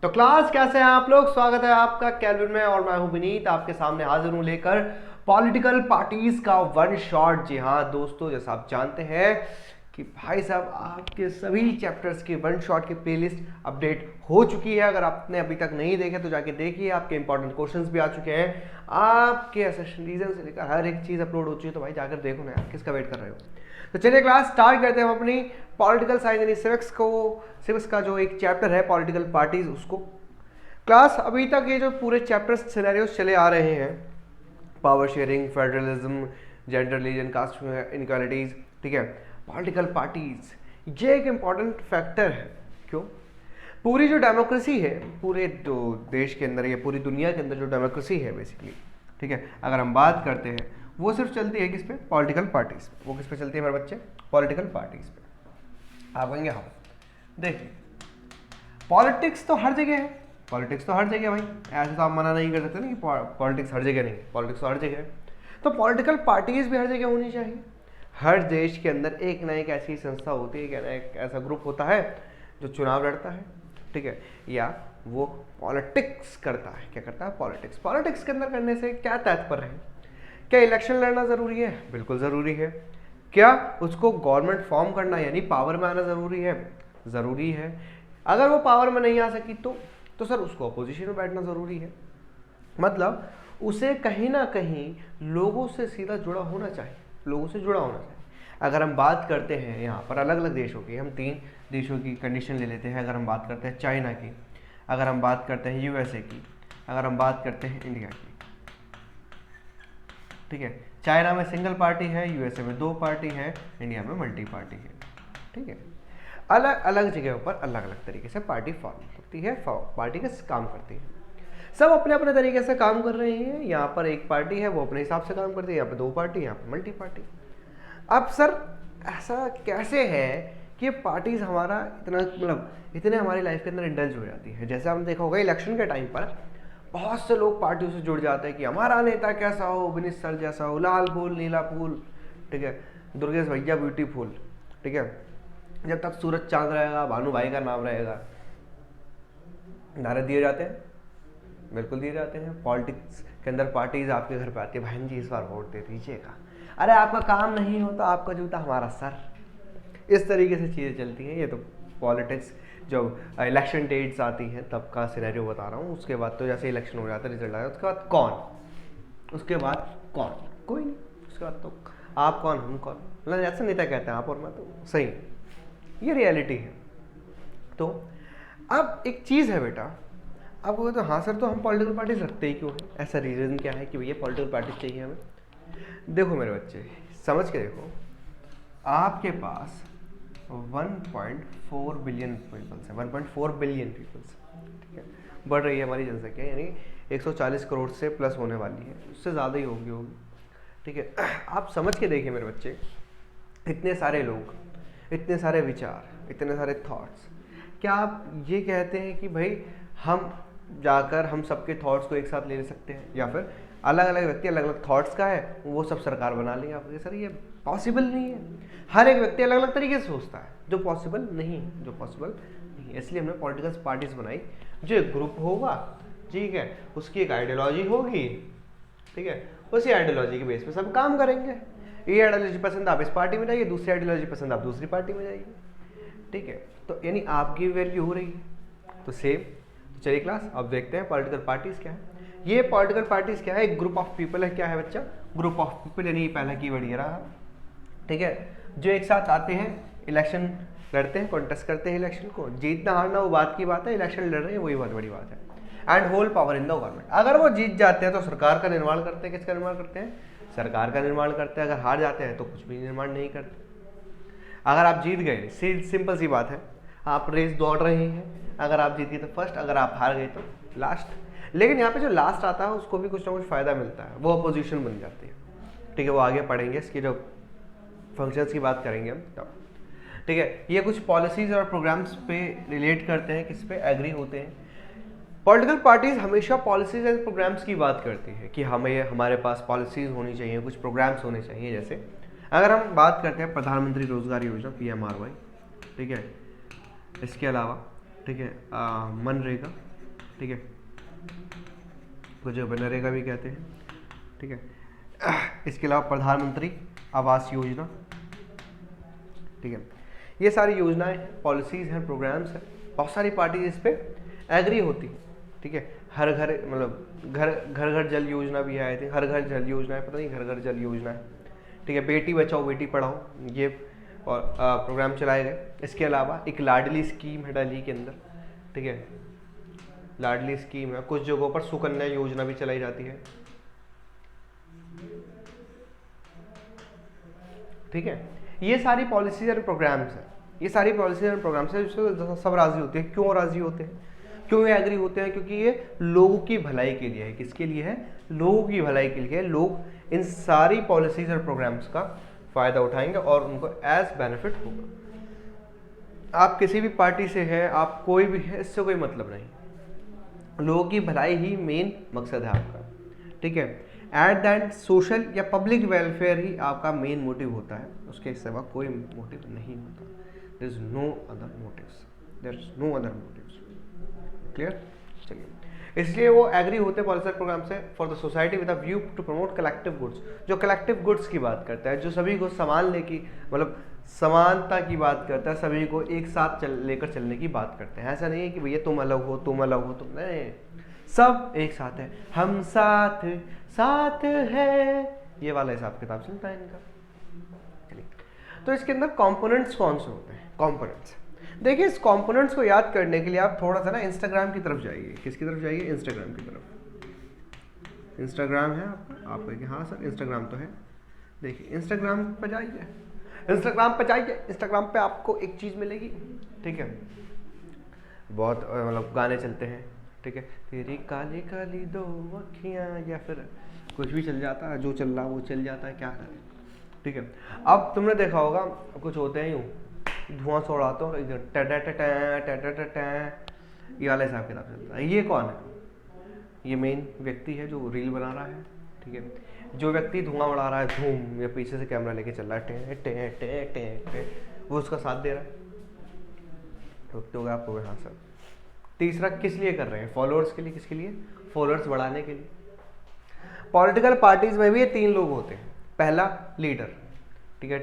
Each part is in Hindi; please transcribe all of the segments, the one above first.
तो क्लास कैसे हैं आप लोग। स्वागत है आपका कैल्विन में और मैं हूं विनीत, आपके सामने हाजिर हूं लेकर पॉलिटिकल पार्टीज का वन शॉट। जी हाँ दोस्तों, जैसा आप जानते हैं कि भाई साहब आपके सभी चैप्टर्स की वन शॉट की प्लेलिस्ट अपडेट हो चुकी है। अगर आपने अभी तक नहीं देखे तो जाके देखिए, आपके इंपॉर्टेंट क्वेश्चंस भी आ चुके हैं, आपके असेशन रीजन से लेकर हर एक चीज़ अपलोड हो चुकी है। तो भाई जाकर देखो ना यार, किसका वेट कर रहे हो। तो चलिए क्लास स्टार्ट करते हैं हम अपनी पॉलिटिकल साइंस यानी सिविक्स का जो एक चैप्टर है पॉलिटिकल पार्टीज उसको। क्लास अभी तक ये जो पूरे चैप्टर्स सिनेरियोस चले आ रहे हैं, power sharing, federalism, gender religion, caste inequalities, ठीक है, पॉलिटिकल पार्टीज, ये एक इम्पॉर्टेंट फैक्टर है। क्यों? पूरी जो डेमोक्रेसी है पूरे जो देश के अंदर या पूरी दुनिया के अंदर जो डेमोक्रेसी है बेसिकली, ठीक है, अगर हम बात करते हैं वो सिर्फ चलती है किस पे? Political parties. वो किस पे चलती है मेरे बच्चे? पॉलिटिकल पार्टीज पे। आप कहेंगे हाँ, देखिए पॉलिटिक्स तो हर जगह है, पॉलिटिक्स तो हर जगह है भाई, ऐसे तो आप मना नहीं कर सकते ना कि पॉलिटिक्स हर जगह नहीं है, पॉलिटिक्स तो हर जगह है। तो पॉलिटिकल पार्टीज भी हर जगह होनी चाहिए। हर देश के अंदर एक ना एक ऐसी संस्था होती है, एक ना एक ऐसा ग्रुप होता है जो चुनाव लड़ता है, ठीक है, या वो पॉलिटिक्स करता है। क्या करता है? पॉलिटिक्स। पॉलिटिक्स के अंदर करने से क्या तात्पर्य है? क्या इलेक्शन लड़ना ज़रूरी है? बिल्कुल ज़रूरी है। क्या उसको गवर्नमेंट फॉर्म करना यानी पावर में आना ज़रूरी है? ज़रूरी है। अगर वो पावर में नहीं आ सकी तो सर उसको अपोजिशन में बैठना ज़रूरी है। मतलब उसे कहीं ना कहीं लोगों से सीधा जुड़ा होना चाहिए, लोगों से जुड़ा होना चाहिए। अगर हम बात करते हैं यहाँ पर अलग अलग देशों की, हम 3 देशों की कंडीशन ले लेते हैं। अगर हम बात करते हैं चाइना की, अगर हम बात करते हैं यूएसए की, अगर हम बात करते हैं इंडिया की, ठीक है, चाइना में सिंगल पार्टी है, यूएसए में 2 पार्टी है, इंडिया में मल्टी पार्टी है, ठीक है। अलग अलग जगहों पर अलग अलग तरीके से पार्टी फॉर्म होती है, पार्टी का काम करती है। सब अपने अपने तरीके से काम कर रहे हैं। यहाँ पर एक पार्टी है वो अपने हिसाब से काम करती है, यहाँ पे 2 पार्टी, यहाँ पे मल्टी पार्टी। अब सर ऐसा कैसे है कि पार्टीज हमारा इतना मतलब इतने हमारी लाइफ के अंदर इंडल्ज हो जाती है? जैसे हमने देखा होगा इलेक्शन के टाइम पर बहुत से लोग पार्टियों से जुड़ जाते हैं कि हमारा नेता कैसा हो, विनीत सर जैसा हो, लाल फूल नीला फूल, ठीक है, दुर्गेश भैया ब्यूटीफुल, ठीक है, जब तक सूरज चांद रहेगा भानु भाई का नाम रहेगा। नारे दिए जाते हैं, बिल्कुल दिए जाते हैं। पॉलिटिक्स के अंदर पार्टीज आपके घर पे आती है, बहन जी इस बार वोट दे दीजिएगा, अरे आपका काम नहीं होता, आपका जूता हमारा सर। इस तरीके से चीज़ें चलती हैं। ये तो पॉलिटिक्स जब इलेक्शन डेट्स आती हैं तब का सिनेरियो बता रहा हूँ। उसके बाद तो जैसे इलेक्शन हो जाता है, रिजल्ट आया, उसके बाद कौन, उसके बाद कौन, कोई नहीं। उसके बाद तो आप कौन हम कौन, मतलब ऐसा नेता कहते हैं आप और मैं, तो सही, ये रियलिटी है। तो अब एक चीज़ है बेटा, अब वो तो हाँ सर तो हम पॉलिटिकल पार्टीज रखते ही क्यों हैं? ऐसा रीज़न क्या है कि भैया पॉलिटिकल पार्टीज चाहिए हमें? देखो मेरे बच्चे, समझ के देखो, आपके पास 1.4 बिलियन पीपल्स है, 1.4 बिलियन पीपल्स, ठीक है, बढ़ रही है हमारी जनसंख्या, यानी 140 करोड़ से प्लस होने वाली है, उससे ज़्यादा ही होगी, ठीक है। आप समझ के देखिए मेरे बच्चे, इतने सारे लोग, इतने सारे विचार, इतने सारे थॉट्स, क्या आप ये कहते हैं कि भाई हम जाकर हम सबके थॉट्स को एक साथ ले सकते हैं, या फिर अलग अलग व्यक्ति अलग अलग थॉट्स का है वो सब सरकार बना लेंगे? आप सर ये पॉसिबल नहीं है। हर एक व्यक्ति अलग अलग तरीके से सोचता है, जो पॉसिबल नहीं है, जो पॉसिबल नहीं है। इसलिए हमने पॉलिटिकल पार्टीज बनाई, जो एक ग्रुप होगा, ठीक है, उसकी एक आइडियोलॉजी होगी, ठीक है, उसी आइडियोलॉजी के बेस पे सब काम करेंगे। ये आइडियोलॉजी पसंद आप इस पार्टी में जाइए, दूसरी आइडियोलॉजी पसंद आप दूसरी पार्टी में जाइए, ठीक है। तो यानी आपकी वैल्यू हो रही है, तो सेम। चलिए क्लास अब देखते हैं पॉलिटिकल पार्टीज क्या है। ये पॉलिटिकल पार्टीज क्या है? एक ग्रुप ऑफ पीपल है। क्या है बच्चा? ग्रुप ऑफ पीपल, यानी पहला कीवर्ड ये रहा, ठीक है, जो एक साथ आते हैं, इलेक्शन लड़ते हैं, कॉन्टेस्ट करते हैं इलेक्शन को। जीतना हारना वो बात की बात है, इलेक्शन लड़ रहे हैं वही बहुत बड़ी बात है। And whole power in the government. अगर वो जीत जाते हैं तो सरकार का निर्माण करते हैं। किसका निर्माण करते हैं? सरकार का निर्माण करते हैं। अगर हार जाते हैं तो कुछ भी निर्माण नहीं करते। अगर आप जीत गए, सिंपल सी बात है, आप रेस दौड़ रहे हैं, अगर आप जीत गए तो फर्स्ट, अगर आप हार गए तो लास्ट। लेकिन यहाँ पे जो लास्ट आता है उसको भी कुछ ना कुछ फायदा मिलता है, वो अपोजिशन बन जाती है, ठीक है, वो आगे पढ़ेंगे, इसकी जो फंक्शंस की बात करेंगे हम तब, ठीक है। ये कुछ पॉलिसीज और प्रोग्राम्स पे रिलेट करते हैं, किस पे एग्री होते हैं। पॉलिटिकल पार्टीज हमेशा पॉलिसीज एंड प्रोग्राम्स की बात करती है कि हमें हमारे पास पॉलिसीज होनी चाहिए, कुछ प्रोग्राम्स होने चाहिए। जैसे अगर हम बात करते हैं प्रधानमंत्री रोजगार योजना PMRY, ठीक है, इसके अलावा, ठीक है, मनरेगा, ठीक है, कुछ नरेगा भी कहते हैं, ठीक है। इसके अलावा प्रधानमंत्री आवास योजना, ठीक है। ये सारी योजनाएं, पॉलिसीज़ हैं, प्रोग्राम्स हैं, बहुत सारी पार्टी इस पर एग्री होती है, ठीक है। हर घर मतलब घर घर जल योजना भी है, आई थिंक हर घर जल योजना है, पता नहीं घर घर जल योजना है, ठीक है। बेटी बचाओ बेटी पढ़ाओ, ये और प्रोग्राम चलाए गए। इसके अलावा एक लाडली स्कीम है दिल्ली के अंदर, ठीक है, लाडली स्कीम है। कुछ जगहों पर सुकन्या योजना भी चलाई जाती है, ठीक है। ये सारी पॉलिसीज और प्रोग्राम्स हैं, ये सारी पॉलिसीज और प्रोग्राम्स हैं जिससे सब राजी होते हैं। क्यों राजी होते हैं, क्यों ये एग्री होते हैं? क्योंकि ये लोगों की भलाई के लिए है। किसके लिए है? लोगों की भलाई के लिए। लोग इन सारी पॉलिसीज और प्रोग्राम्स का फायदा उठाएंगे और उनको एज बेनिफिट होगा। आप किसी भी पार्टी से हैं, आप कोई भी है, इससे कोई मतलब नहीं। लोगों की भलाई ही मेन मकसद है आपका, ठीक है। एट द एंड सोशल या पब्लिक वेलफेयर ही आपका मेन मोटिव होता है, उसके सिवा कोई मोटिव नहीं होता। There is no other motives, there is no other motives. Clear? चलिए, इसलिए वो एग्री होते हैं पॉलिसी प्रोग्राम से for the society with a view to promote collective goods, जो कलेक्टिव गुड्स की बात करता है, जो सभी को संभालने की मतलब समानता की बात करता है, सभी को एक साथ लेकर चलने की बात करते हैं। ऐसा नहीं है कि भैया तुम अलग हो तुम अलग हो, तुम नहीं, सब एक साथ है, हम साथ साथ है, ये वाला हिसाब किताब चलता है इनका। चलिए, तो इसके अंदर कंपोनेंट्स कौन से होते हैं? कंपोनेंट्स देखिए, इस कंपोनेंट्स को याद करने के लिए आप थोड़ा सा ना इंस्टाग्राम की तरफ जाइए। किसकी तरफ जाइए? इंस्टाग्राम की तरफ। इंस्टाग्राम है आपका? आप कहेंगे हाँ सर इंस्टाग्राम तो है। देखिए इंस्टाग्राम पर जाइए, इंस्टाग्राम पर जाइए, इंस्टाग्राम पे आपको एक चीज़ मिलेगी, ठीक है। बहुत मतलब गाने चलते हैं, ठीक है, तेरी काली काली दो अखियाँ, या फिर कुछ भी चल जाता है, जो चल रहा वो चल जाता है, क्या करें, ठीक है। अब तुमने देखा होगा कुछ होते हैं यूँ धुआं सा उड़ाते हो, इधर ये वाला हिसाब किताब चलता है। ये कौन है? ये मेन व्यक्ति है जो रील बना रहा है, ठीक है। जो व्यक्ति धुआं उड़ा रहा है, धूम, या पीछे से कैमरा लेके चल रहा है, टे टे टे टे टे, वो उसका साथ दे रहा है। रोकते होगा आपको? हाँ सर। तीसरा किस लिए कर रहे हैं? फॉलोअर्स के लिए। किसके लिए? फॉलोअर्स बढ़ाने के लिए। पॉलिटिकल पार्टीज में भी ये तीन लोग होते हैं। पहला लीडर, ठीक है,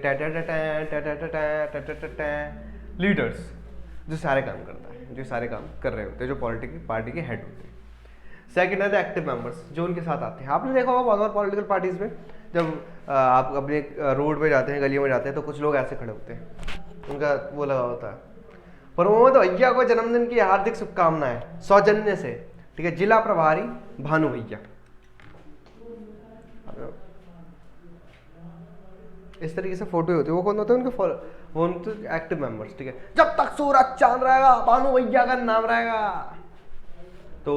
लीडर्स, जो सारे काम करता है, जो सारे काम कर रहे होते हैं, जो पॉलिटिकल पार्टी के हेड होते हैं। सेकंड है द एक्टिव मेंबर्स, जो उनके साथ आते हैं। आपने देखा होगा बहुत बार पॉलिटिकल पार्टीज में जब आप अपने रोड पे जाते हैं, गलियों में जाते हैं, तो कुछ लोग ऐसे खड़े होते हैं, उनका वो लगा होता है, प्रमोद भैया को जन्मदिन की हार्दिक शुभकामनाएं सौजन्य से, ठीक है, जिला प्रभारी भानु भैया। इस तरीके से फोटो होती है। वो कौन होते हैं? उनके वो उनके एक्टिव मेंबर्स, ठीक है। जब तक सूरज चांद रहेगा भानु भैया का नाम रहेगा। तो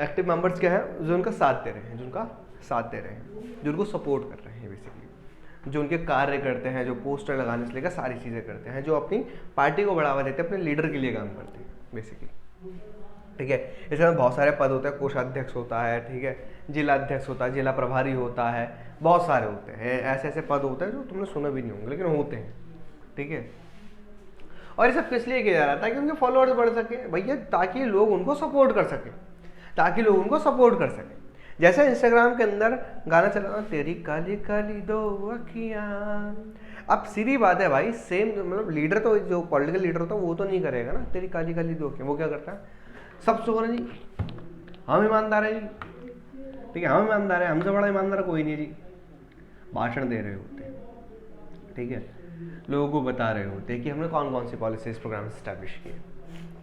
एक्टिव मेंबर्स क्या है? जो उनका साथ दे रहे हैं, जो उनका साथ दे रहे हैं, जो उनको सपोर्ट कर रहे हैं बेसिकली, जो उनके कार्य करते हैं, जो पोस्टर लगाने से लेकर सारी चीज़ें करते हैं, जो अपनी पार्टी को बढ़ावा देते हैं, अपने लीडर के लिए काम करते हैं बेसिकली, ठीक है। इसमें बहुत सारे पद होते हैं, कोषाध्यक्ष होता है, ठीक है, जिला अध्यक्ष होता है, जिला प्रभारी होता है, बहुत सारे होते हैं। ऐसे ऐसे पद होते हैं जो तुमने सुना भी नहीं होंगे, लेकिन होते हैं, ठीक है। और ये सब किस लिए किया जा रहा है? ताकि उनके फॉलोअर्स बढ़ सके भैया, ताकि लोग उनको सपोर्ट कर सके, ताकि लोग उनको सपोर्ट कर सके। जैसे इंस्टाग्राम के अंदर गाना चला रहा, तेरी काली काली दो अखियाँ। अब सीधी बात है भाई, सेम मतलब लीडर तो, जो पॉलिटिकल लीडर होता है वो तो नहीं करेगा ना तेरी काली काली दो अखियाँ। वो क्या करता है? सब सुन जी, हम ईमानदार हैं जी, ठीक है, हम ईमानदार हैं, हमसे बड़ा ईमानदार कोई नहीं जी। भाषण दे रहे होते हैं, ठीक है, लोगों को बता रहे होते हैं कि हमने कौन कौन सी पॉलिसीज प्रोग्राम इस्टेब्लिश किए,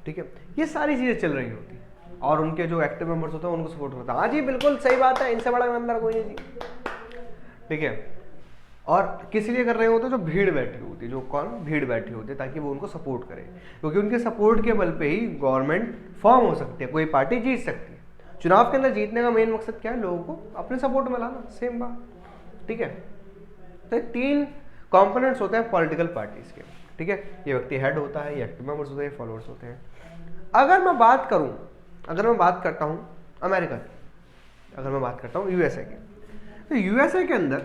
ठीक है। ये सारी चीज़ें चल रही होती हैं और उनके जो एक्टिव मेंबर्स होते हैं उनको सपोर्ट करता है। हाँ जी बिल्कुल सही बात है, इनसे बड़ा ईमानदार कोई नहीं जी, ठीक है। और किस लिए कर रहे होते हैं? जो भीड़ बैठी होती है, जो कौन भीड़ बैठी होती है, ताकि वो उनको सपोर्ट करे, क्योंकि उनके सपोर्ट के बल पे ही गवर्नमेंट फॉर्म हो सकती है, कोई पार्टी जीत सकती है। चुनाव के अंदर जीतने का मेन मकसद क्या है? लोगों को अपने सपोर्ट में लाना, सेम बात, ठीक है। तो तीन कंपोनेंट्स होते हैं पॉलिटिकल पार्टीज के, ठीक है। ये व्यक्ति हेड होता है, ये एक्टिव मेंबर्स होते हैं, फॉलोअर्स होते हैं। अगर मैं बात करता हूँ अमेरिका की, अगर मैं बात करता हूँ यूएसए की, तो यूएसए के अंदर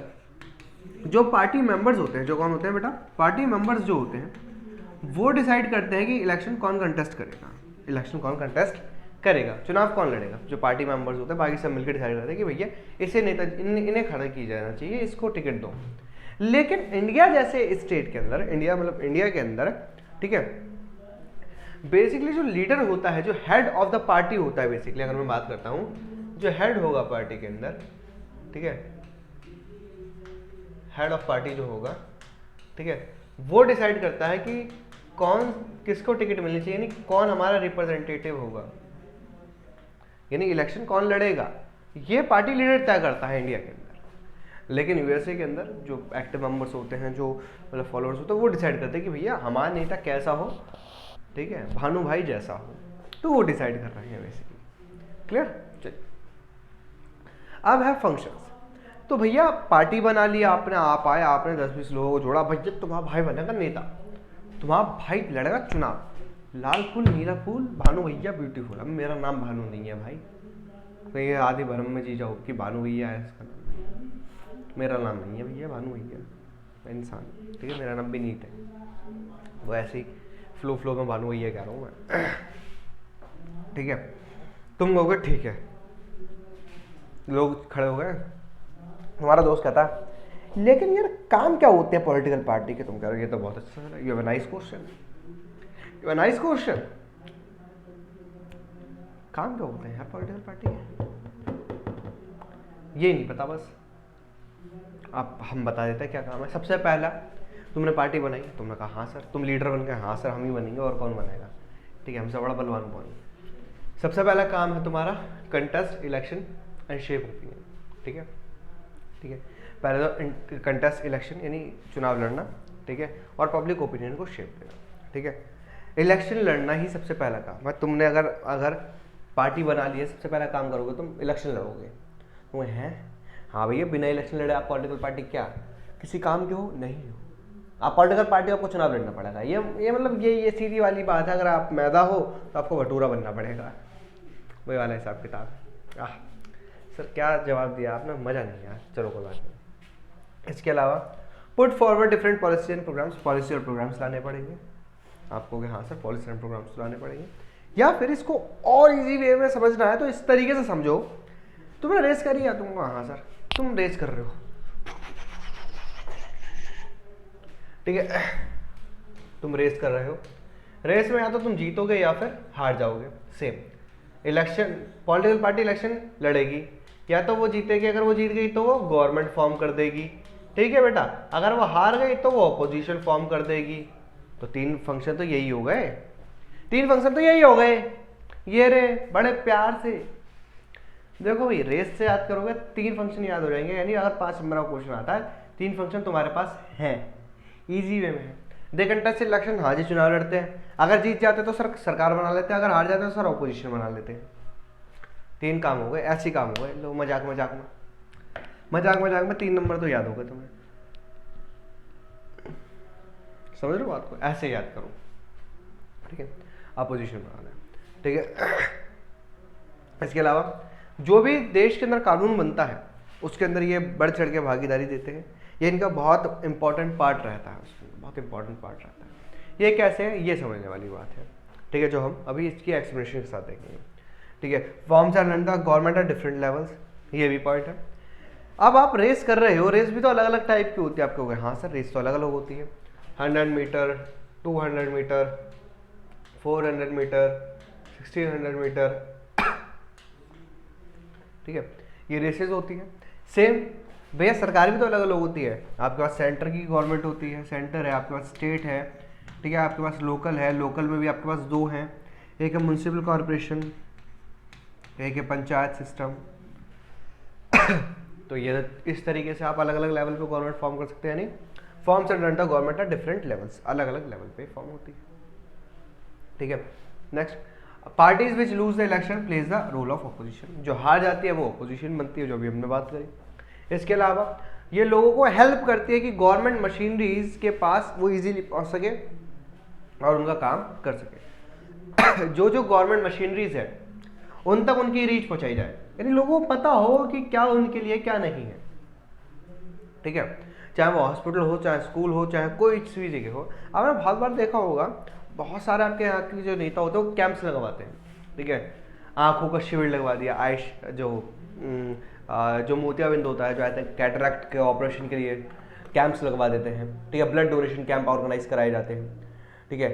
जो पार्टी मेंबर्स होते हैं, जो कौन होते हैं बेटा? पार्टी मेंबर्स जो होते हैं वो डिसाइड करते हैं कि इलेक्शन कौन कंटेस्ट करेगा, इलेक्शन कौन कंटेस्ट करेगा। चुनाव कौन लड़ेगा? जो पार्टी मेंबर्स होते हैं, बाकी सब मिलकर डिसाइड करते हैं कि भैया इसे नेता, इन्हें खड़ा किया जाना चाहिए, इसको टिकट दो। लेकिन इंडिया जैसे स्टेट के अंदर, इंडिया मतलब इंडिया के अंदर, ठीक है, बेसिकली जो लीडर होता है, जो हेड ऑफ द पार्टी होता है, बेसिकली अगर मैं बात करता हूं, जो हेड होगा पार्टी के अंदर, ठीक है, हेड ऑफ पार्टी जो होगा, ठीक है, वो डिसाइड करता है कि कौन किसको टिकट मिलनी चाहिए, यानी कौन हमारा रिप्रेजेंटेटिव होगा, यानी इलेक्शन कौन लड़ेगा, ये पार्टी लीडर तय करता है इंडिया के अंदर। लेकिन यूएसए के अंदर जो एक्टिव मेंबर्स होते हैं, जो मतलब फॉलोअर्स होते हैं, वो डिसाइड करते हैं कि भैया हमारा नेता कैसा हो, ठीक है, भानु भाई जैसा हो, तो वो डिसाइड कर रहे हैं बेसिकली। क्लियर? चलिए, अब है फंक्शंस। तो भैया पार्टी बना लिया आपने, आप आए, आपने 10-20 लोगों को जोड़ा, भैया तुम्हारा भाई बनेगा नेता, तुम्हारा भाई लड़ेगा चुनाव, लाल फूल नीला फूल भानु भैया ब्यूटीफुल। अब मेरा नाम भानु नहीं है भाई, तो ये आधे भरम में जी जाओ कि भानु भैया है, इसका नाम मेरा नाम नहीं है भैया, भानु भैया मैं इंसान, ठीक है, मेरा नाम भी नीत है। वो ऐसे ही फ्लो में भानु भैया कह रहा हूँ मैं, ठीक है। तुम कहोगे ठीक है, लोग खड़े हो गए, तुम्हारा दोस्त कहता है लेकिन यार काम क्या होते हैं पॉलिटिकल पार्टी के? तुम कह रहे हो ये तो बहुत अच्छा है, you have a nice question, you have a nice question. काम क्या होते हैं यार पॉलिटिकल पार्टी के? ये नहीं पता बस, आप हम बता देते हैं क्या काम है। सबसे पहला, तुमने पार्टी बनाई, तुमने कहा हाँ सर, तुम लीडर बन गए, हाँ सर हम ही बनेंगे और कौन बनेगा, ठीक है, हमसे बड़ा बलवान कौन। सबसे पहला काम है तुम्हारा contest election and shape opinion, ठीक है, ठीक है। पहले तो कंटेस्ट इलेक्शन यानी चुनाव लड़ना, ठीक है, और पब्लिक ओपिनियन को शेप देना, ठीक है। इलेक्शन लड़ना ही सबसे पहला काम है। तुमने अगर पार्टी बना ली है, सबसे पहला काम करोगे तुम इलेक्शन लड़ोगे। वो हैं हाँ भैया, बिना इलेक्शन लड़े आप पॉलिटिकल पार्टी क्या किसी काम के हो? नहीं हो। आप पॉलिटिकल पार्टी आपको चुनाव लड़ना पड़ेगा। ये मतलब ये सीधी वाली बात है। अगर आप मैदा हो तो आपको भटूरा बनना पड़ेगा, वही वाला हिसाब किताब है। सर क्या जवाब दिया आपने, मज़ा नहीं यार, चलो कोई बात नहीं। इसके अलावा put forward different policy and programs, policy और प्रोग्राम्स लाने पड़ेंगे आपको कि हाँ सर पॉलिसी एंड प्रोग्राम्स लाने पड़ेंगे। या फिर इसको और इजी वे में समझना है तो इस तरीके से समझो, तुमने रेस करी है, तुमको हाँ सर तुम रेस कर रहे हो, ठीक है, तुम रेस कर रहे हो, रेस में या तो तुम जीतोगे या फिर हार जाओगे। Same election, political party election लड़ेगी, या तो वो जीतेगी, अगर वो जीत गई तो वो गवर्नमेंट फॉर्म कर देगी, ठीक है बेटा, अगर वो हार गई तो वो अपोजिशन फॉर्म कर देगी। तो तीन फंक्शन तो यही हो गए, तीन फंक्शन तो यही हो गए। ये रे बड़े प्यार से देखो भाई, रेस से याद करोगे तीन फंक्शन याद हो जाएंगे, यानी अगर 5 नंबर का क्वेश्चन आता है तीन फंक्शन तुम्हारे पास हैं, इजी वे में है। दे कंटेस्ट इलेक्शन, हाँ जी चुनाव लड़ते हैं, अगर जीत जाते तो सर सरकार बना लेते हैं, अगर हार जाते तो सर ऑपोजिशन बना लेते हैं। तीन काम हो गए, ऐसे काम हो गए। लो मजाक में 3 नंबर तो याद हो गए तुम्हें, समझ रहे हो बात को? ऐसे याद करो, ठीक है, अपोजिशन बनाना है, ठीक है। इसके अलावा जो भी देश के अंदर कानून बनता है उसके अंदर ये बढ़ चढ़ के भागीदारी देते हैं, ये इनका बहुत इंपॉर्टेंट पार्ट रहता है, उसमें बहुत इंपॉर्टेंट पार्ट रहता है। ये कैसे है ये समझने वाली बात है, ठीक है, जो हम अभी इसकी एक्सप्लेनेशन के साथ देखेंगे, ठीक है। Forms are under government at different levels, ये भी पॉइंट है। अब आप रेस कर रहे हो, रेस भी तो अलग अलग टाइप की होती है। आपको हाँ सर रेस तो अलग अलग होती है, 100 मीटर, 200 मीटर, 400 मीटर, 1600 मीटर, ठीक है, ये रेसेस होती है। सेम भैया सरकार भी तो अलग अलग होती है। आपके पास सेंटर की गवर्नमेंट होती है, सेंटर है, आपके पास स्टेट है, ठीक है, आपके पास लोकल है, लोकल में भी आपके पास 2 हैं, एक है म्यूनसिपल कॉरपोरेशन, एक है पंचायत सिस्टम। तो ये इस तरीके से आप अलग अलग लेवल पे गवर्नमेंट फॉर्म कर सकते हैं, यानी forms under the government are different levels, अलग अलग लेवल पे फॉर्म होती है, ठीक है। Next, parties which lose the election plays the role of opposition, जो हार जाती है वो अपोजिशन बनती है, जो अभी हमने बात करी। इसके अलावा ये लोगों को हेल्प करती है कि गवर्नमेंट मशीनरीज के पास वो इजीली पहुंच सके और उनका काम कर सके। जो गवर्नमेंट मशीनरीज है उन तक उनकी रीच पहुंचाई जाए, यानी लोगों को पता हो कि क्या उनके लिए क्या नहीं है, ठीक है, चाहे वो हॉस्पिटल हो, चाहे स्कूल हो, चाहे कोई भी जगह हो। आपने बहुत बार देखा होगा, बहुत सारे आपके यहाँ के जो नेता होते हैं वो कैंप्स लगवाते हैं, ठीक है, आंखों का शिविर लगवा दिया, आइश जो मोतियाबिंद होता है, जो आई थिंक कैटरैक्ट के ऑपरेशन के लिए कैंप्स लगवा देते हैं, ठीक है, ब्लड डोनेशन कैंप ऑर्गेनाइज कराए जाते हैं, ठीक है।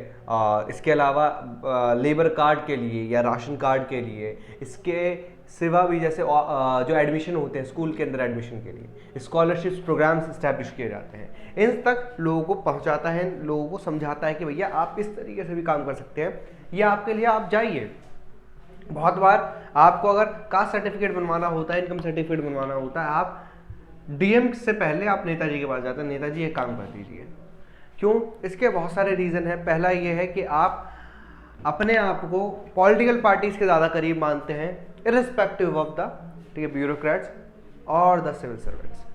इसके अलावा लेबर कार्ड के लिए या राशन कार्ड के लिए, इसके सिवा भी जैसे जो एडमिशन होते हैं स्कूल के अंदर एडमिशन के लिए स्कॉलरशिप्स प्रोग्राम्स इस्टेब्लिश किए जाते हैं। इन तक लोगों को पहुंचाता है, लोगों को समझाता है कि भैया आप इस तरीके से भी काम कर सकते हैं, ये आपके लिए, आप जाइए। बहुत बार आपको अगर कास्ट सर्टिफिकेट बनवाना होता है, इनकम सर्टिफिकेट बनवाना होता है, आप डीएम से पहले आप नेताजी के पास जाते हैं, नेताजी ये काम कर दीजिए। क्यों? इसके बहुत सारे रीज़न हैं। पहला ये है कि आप अपने आप को पॉलिटिकल पार्टीज के ज़्यादा करीब मानते हैं, इररिस्पेक्टिव ऑफ द, ठीक है, ब्यूरोक्रेट्स और द सिविल सर्वेंट्स।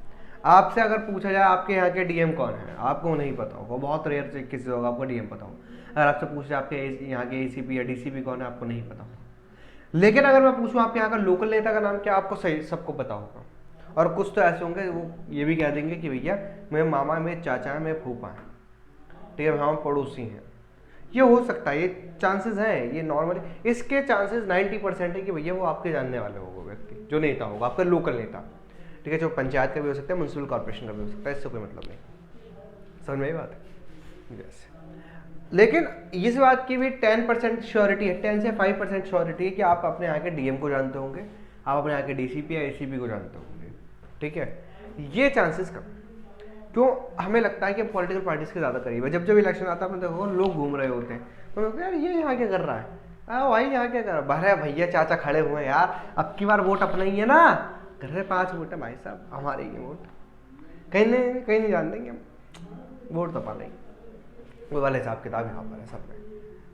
आपसे अगर पूछा जाए आपके यहाँ के डीएम कौन है, आपको नहीं पता होगा, बहुत रेयर किसी होगा आपको डीएम पता हो। अगर आपसे पूछा जाए आपके यहाँ के एसीपी या डीसीपी कौन है, आपको नहीं पता होगा। लेकिन अगर मैं पूछूं आपके यहाँ का लोकल नेता का नाम क्या, आपको सही सबको पता होगा। और कुछ तो ऐसे होंगे वो ये भी कह देंगे कि भैया मेरे मामा, मेरे चाचा हैं, मेरे फूफा हैं, ठीक है, हम पड़ोसी हैं। ये हो सकता है, ये चांसेस हैं, ये नॉर्मली इसके चांसेस 90% है कि भैया वो आपके जानने वाले होगा व्यक्ति, जो नेता होगा आपका लोकल नेता, ठीक है, जो पंचायत का भी हो सकता है, म्यूनसिपल कॉर्पोरेशन का भी हो सकता है, इससे कोई मतलब नहीं। समझ में ये बात है? यस। लेकिन इस बात की भी 10% श्योरिटी है, 10 से 5% श्योरिटी है कि आप अपने यहाँ के डीएम को जानते होंगे, आप अपने यहाँ के डीसीपी या एसीपी को जानते होंगे, ठीक है। ये चांसेस कम। क्यों? हमें लगता है कि पॉलिटिकल पार्टीज के ज़्यादा करीब है। जब जब इलेक्शन आता है आपने देखो लोग घूम रहे होते हैं, तो यार ये यहाँ क्या कर रहा है, भाई यहाँ क्या कर रहा है, अरे भैया चाचा खड़े हुए हैं यार, अब की बार वोट अपना ही है ना, कर रहे 5 वोट है भाई साहब, हमारे ही वोट, कहीं नहीं जान देंगे हम, वोट तो पाना ही, वो वाले हिसाब किताब यहाँ पर है सब में।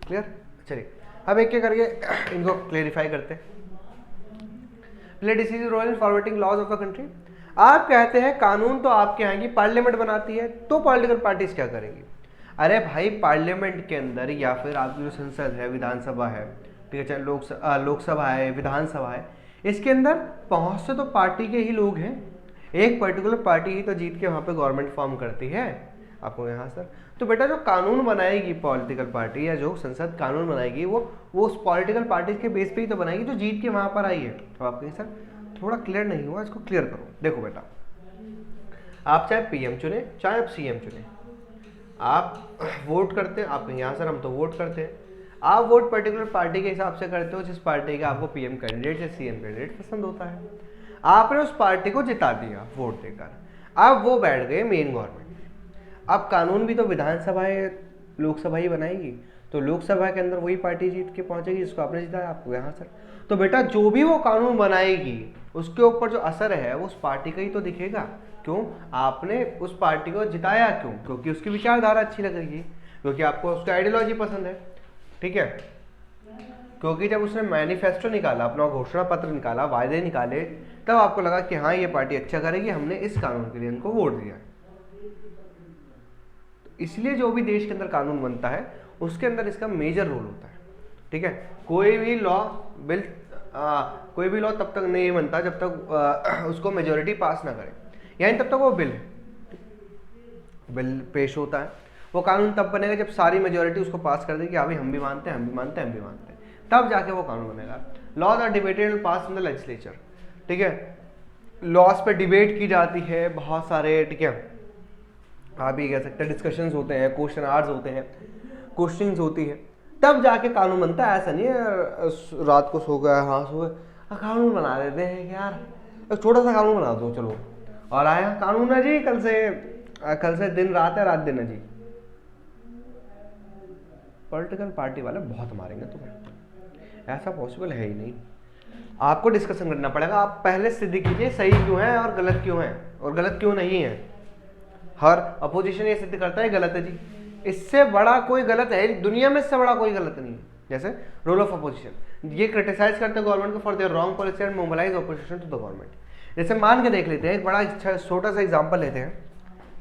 क्लियर? चलिए अब एक एक करके इनको क्लेरिफाई करते हैं। Play decision role in forwarding laws of the country. आप कहते हैं कानून तो आपके यहाँ की पार्लियामेंट बनाती है, तो पॉलिटिकल पार्टीज क्या करेंगी? अरे भाई पार्लियामेंट के अंदर या फिर आपकी जो संसद है, विधानसभा है, ठीक है, चाहे लोकसभा है, विधानसभा है, इसके अंदर पहुँचते तो पार्टी के ही लोग हैं। एक पर्टिकुलर पार्टी ही तो जीत के वहाँ पे गवर्नमेंट फॉर्म करती है आपको यहाँ सर। तो बेटा जो कानून बनाएगी पॉलिटिकल पार्टी या जो संसद कानून बनाएगी वो उस पॉलिटिकल पार्टी के बेस पे ही तो बनाएगी जो जीत के वहाँ पर आई है। तो आप कहें सर थोड़ा क्लियर नहीं हुआ, इसको क्लियर करो। देखो बेटा, आप चाहे पीएम चुने चाहे आप सीएम चुने, आप वोट करते हैं, आप यहाँ सर हम तो वोट करते हैं, आप वोट पर्टिकुलर पार्टी के हिसाब से करते हो जिस पार्टी का आपको पीएम कैंडिडेट या सीएम कैंडिडेट पसंद होता है। आपने उस पार्टी को जिता दिया वोट देकर, अब वो बैठ गए मेन गवर्नमेंट। अब कानून भी तो विधानसभा लोकसभा ही बनाएगी, तो लोकसभा के अंदर वही पार्टी जीत के पहुंचेगी जिसको आपने जिताया, आपको यहाँ सर। तो बेटा जो भी वो कानून बनाएगी उसके ऊपर जो असर है वो उस पार्टी का ही तो दिखेगा। क्यों? आपने उस पार्टी को जिताया क्यों? क्योंकि उसकी विचारधारा अच्छी लग रही है, क्योंकि आपको उसकी आइडियोलॉजी पसंद है, ठीक है, क्योंकि जब उसने मैनिफेस्टो निकाला, अपना घोषणा पत्र निकाला, वायदे निकाले, तब आपको लगा कि हाँ ये पार्टी अच्छा करेगी, हमने इस कानून के लिए इनको वोट दिया। इसलिए जो भी देश के अंदर कानून बनता है उसके अंदर इसका मेजर रोल होता है, ठीक है। कोई भी लॉ तब तक नहीं बनता जब तक उसको मेजोरिटी पास ना करे, यानी तब तक वो बिल पेश होता है। वो कानून तब बनेगा जब सारी मेजोरिटी उसको पास कर देगी, अभी हम भी मानते हैं, हम भी मानते हैं, हम भी मानते हैं, तब जाके वो कानून बनेगा। Laws are debated and pass in the legislature, ठीक है। लॉज पे डिबेट की जाती है बहुत सारे, ठीक है, आप ये कह सकते हैं डिस्कशंस होते हैं, क्वेश्चन आवर्स होते हैं, क्वेश्चंस होती है, तब जाके कानून बनता है। ऐसा नहीं है रात को सो गया, हाँ सो गए, कानून बना देते हैं कि यार एक छोटा सा कानून बना दो चलो, और आया कानून है जी, कल से दिन रात है, रात दिन है जी। पॉलिटिकल पार्टी वाले बहुत मारेंगे तुम्हें, ऐसा पॉसिबल है ही नहीं। आपको डिस्कशन करना पड़ेगा, आप पहले सिद्ध कीजिए सही क्यों है और गलत क्यों है और गलत क्यों नहीं है। हर अपोजिशन ये सिद्ध करता है गलत है जी, इससे बड़ा कोई गलत है दुनिया में, इससे बड़ा कोई गलत नहीं है। जैसे रोल ऑफ अपोजिशन, ये क्रिटिसाइज करते हैं गवर्नमेंट को for their wrong policy and mobilise opposition to the government. जैसे मान के देख लेते हैं, एक बड़ा अच्छा छोटा सा एग्जांपल लेते हैं,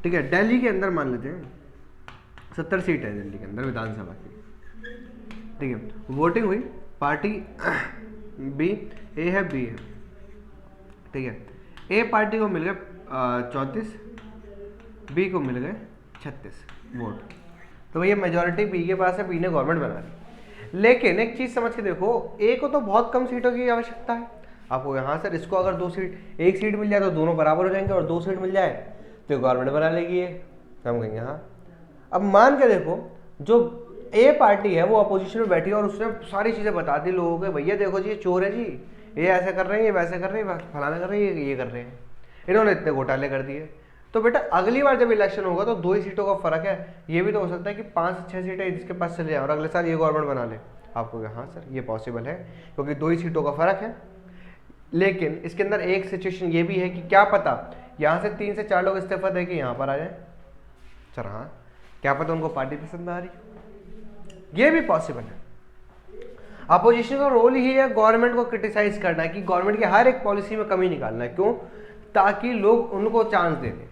ठीक है। दिल्ली के अंदर मान लेते हैं 70 सीट है दिल्ली के अंदर विधानसभा की, ठीक है। वोटिंग हुई, पार्टी बी ए है, बी है, ठीक है। ए पार्टी को मिल गए 34, बी को मिल गए 36 वोट, तो भैया मेजॉरिटी बी के पास है, बी ने गवर्नमेंट बना ली। लेकिन एक चीज समझ के देखो, ए को तो बहुत कम सीटों की आवश्यकता है आपको। यहाँ सर इसको अगर एक सीट मिल जाए तो दोनों बराबर हो जाएंगे, और 2 सीट मिल जाए तो गवर्नमेंट बना लेगी ये, हम कहेंगे हाँ। अब मान के देखो, जो ए पार्टी है वो अपोजिशन में बैठी है और उसने सारी चीजें बता दी लोगों को, भैया देखो जी ये चोर है जी, ये ऐसे कर रहे हैं, ये वैसे कर रहे हैं, फलाना कर रहे हैं, ये कर रहे हैं, इन्होंने इतने घोटाले कर दिए। तो बेटा अगली बार जब इलेक्शन होगा तो 2 ही सीटों का फर्क है, ये भी तो हो सकता है कि 5 से 6 सीटें जिसके पास चले जाए और अगले साल ये गवर्नमेंट बना ले। आपको कहा हाँ सर ये पॉसिबल है, क्योंकि 2 ही सीटों का फर्क है। लेकिन इसके अंदर एक सिचुएशन ये भी है कि क्या पता यहाँ से 3 से 4 लोग इस्तीफा दे के यहाँ पर आ जाए सर, हाँ क्या पता उनको पार्टी पसंद आ रही, ये भी पॉसिबल है। अपोजिशन का रोल ही है गवर्नमेंट को क्रिटिसाइज करना है कि गवर्नमेंट की हर एक पॉलिसी में कमी निकालना है, क्यों, ताकि लोग उनको चांस दे दें।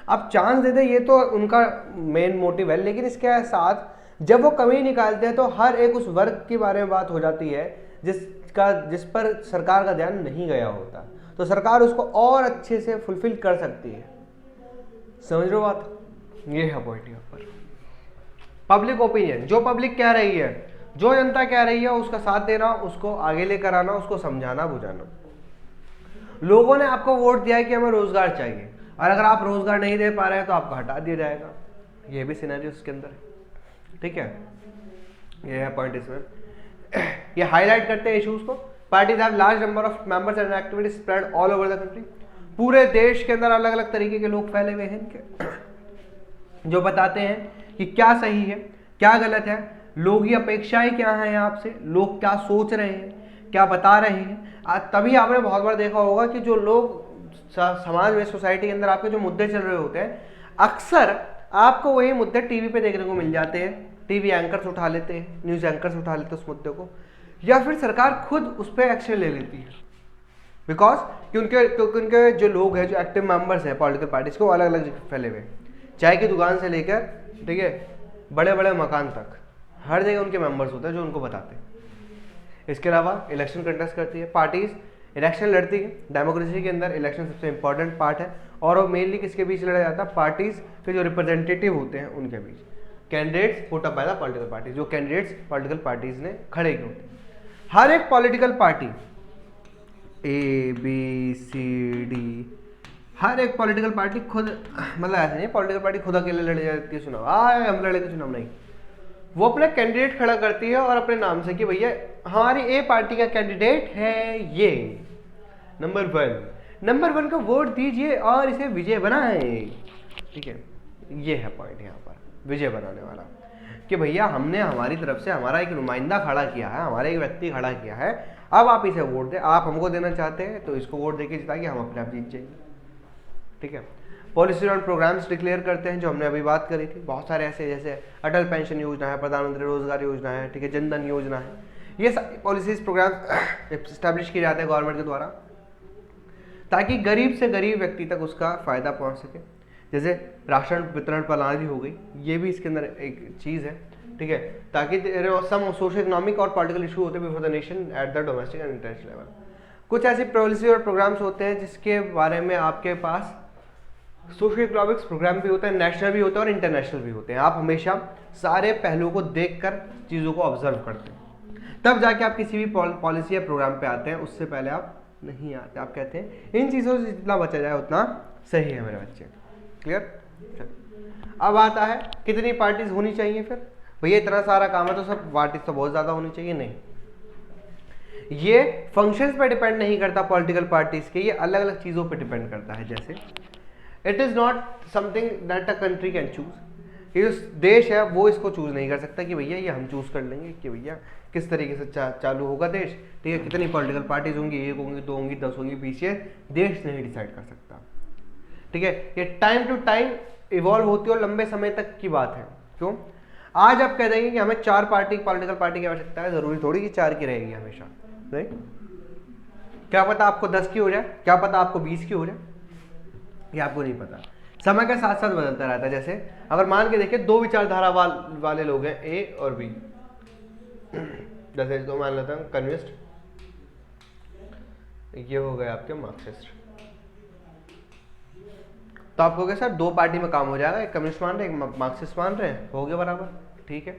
अब चांस दे दें ये तो उनका मेन मोटिव है, लेकिन इसके साथ जब वो कमी निकालते हैं तो हर एक उस वर्ग के बारे में बात हो जाती है जिस पर सरकार का ध्यान नहीं गया होता, तो सरकार उसको और अच्छे से फुलफिल कर सकती है। समझ रहे हो बात, ये है पॉइंट यहाँ पर। पब्लिक ओपिनियन, जो पब्लिक कह रही है, जो जनता कह रही है उसका साथ देना, उसको आगे लेकर आना, उसको समझाना बुझाना। लोगों ने आपको वोट दिया है कि हमें रोजगार चाहिए, और अगर आप रोजगार नहीं दे पा रहे हैं तो आपको हटा दिया जाएगा, ये भी सिनेरियो उसके अंदर है। ठीक है, ये है पॉइंट इसमें। ये हाईलाइट करते हैं इश्यूज को। Parties have large number of members and activities spread all over the country. पूरे देश के अंदर अलग अलग तरीके के लोग फैले हुए हैं इनके, जो बताते हैं कि क्या सही है क्या गलत है, लोग की अपेक्षाएं क्या हैं आपसे, लोग क्या सोच रहे हैं, क्या बता रहे हैं। तभी आपने बहुत बार देखा होगा कि जो लोग समाज में, सोसाइटी के अंदर आपके जो मुद्दे चल रहे होते हैं, अक्सर आपको वही मुद्दे टीवी पे देखने को मिल जाते हैं। टीवी एंकर्स उठा लेते हैं, न्यूज़ एंकर्स उठा लेते हैं उस मुद्दे को, या फिर सरकार खुद उस पर एक्शन ले लेती है। बिकॉज क्योंकि उनके जो लोग हैं, जो एक्टिव मेंबर्स हैं पॉलिटिकल पार्टीज को, अलग अलग जगह फैले हुए, चाय की दुकान से लेकर, ठीक है, बड़े बड़े मकान तक, हर जगह उनके मेंबर्स होते हैं जो उनको बताते हैं। इसके अलावा इलेक्शन कंटेस्ट करती है पार्टीज, इलेक्शन लड़ती है। डेमोक्रेसी के अंदर इलेक्शन सबसे इंपॉर्टेंट पार्ट है, और वो मेनली किसके बीच लड़ा जाता है, पार्टीज के जो रिप्रेजेंटेटिव होते हैं उनके बीच। Candidates put up by the political party, जो कैंडिडेट्स पॉलिटिकल पार्टीज ने खड़े किए होते हैं। हर एक पॉलिटिकल पार्टी ABCD, हर एक पॉलिटिकल पार्टी खुद, मतलब ऐसा नहीं पॉलिटिकल पार्टी खुद अकेले लड़ जाती है चुनाव, हम लड़ेंगे चुनाव, नहीं, वो अपना कैंडिडेट खड़ा करती है और अपने नाम से कि भैया हमारी ए पार्टी का कैंडिडेट है ये नंबर 1 का वोट दीजिए और इसे विजय बनाएं। ठीक है, ये है पॉइंट यहाँ पर, विजय बनाने वाला, कि भैया हमने हमारी तरफ से हमारा एक नुमाइंदा खड़ा किया है, हमारा एक व्यक्ति खड़ा किया है, अब आप इसे वोट दें। आप हमको देना चाहते हैं तो इसको वोट देके जिताइए, हम अपने आप जीत जाएंगे। ठीक है, पॉलिसी और प्रोग्राम्स डिक्लेयर करते हैं, जो हमने अभी बात करी थी। बहुत सारे ऐसे, जैसे अटल पेंशन योजना है, प्रधानमंत्री रोजगार योजना है, ठीक है, जनधन योजना है, ये सारी पॉलिसीज प्रोग्राम इस्टेब्लिश किए जाते हैं गवर्नमेंट के द्वारा, ताकि गरीब से गरीब व्यक्ति तक उसका फायदा पहुंच सके। जैसे राशन वितरण प्रणाली हो गई, ये भी इसके अंदर एक चीज़ है। ठीक है, ताकि सम सोशल इकोनॉमिक और पॉलिटिकल इशू होते हैं before the nation at the domestic and international level. कुछ ऐसी पॉलिसी और प्रोग्राम्स होते हैं जिसके बारे में आपके पास सोशल इकोनॉमिक्स प्रोग्राम भी होता है, नेशनल भी होता है और इंटरनेशनल भी होते हैं। आप हमेशा सारे पहलुओं को देखकर चीज़ों को ऑब्जर्व करते हैं, तब जाके आप किसी भी पॉलिसी या प्रोग्राम पे आते हैं, उससे पहले आप नहीं आते। आप कहते हैं इन चीज़ों से जितना बचा जाए उतना सही है मेरे बच्चे। क्लियर। अब आता है कितनी पार्टीज होनी चाहिए। फिर भैया इतना सारा काम है तो सब पार्टीज तो बहुत ज़्यादा होनी चाहिए, नहीं, ये फंक्शंस पे डिपेंड नहीं करता पॉलिटिकल पार्टीज के, ये अलग अलग चीज़ों पे डिपेंड करता है। जैसे it is not something that a country can choose, ये जो देश है वो इसको चूज नहीं कर सकता कि भैया ये हम चूज कर लेंगे कि भैया किस तरीके से चालू होगा देश। ठीक है, कितनी पॉलिटिकल पार्टीज होंगी, 1 होंगी, 2 होंगी, 10 होंगी, 20, देश नहीं डिसाइड कर सकता। ठीक है, ये टाइम टू टाइम इवॉल्व होती है और लंबे समय तक की बात है। क्यों, आज आप कह देंगे कि हमें 4 पॉलिटिकल पार्टी की आवश्यकता है, जरूरी थोड़ी कि 4 की रहेगी हमेशा, नहीं, क्या पता आपको 10 की हो जाए, क्या पता आपको 20 की हो जाए, ये आपको नहीं पता। समय के साथ साथ बदलता रहता है। जैसे अगर मान के देखिए 2 विचारधारा वाले लोग हैं, ए और बी, जैसे इसको मान लेते हैं कम्युनिस्ट, ये हो गए आपके मार्क्सिस्ट, तो आपको क्या सर 2 पार्टी में काम हो जाएगा, एक कम्युनिस्ट मान रहे हैं, एक मार्क्सिस्ट मान रहे हैं, हो गया बराबर। ठीक है,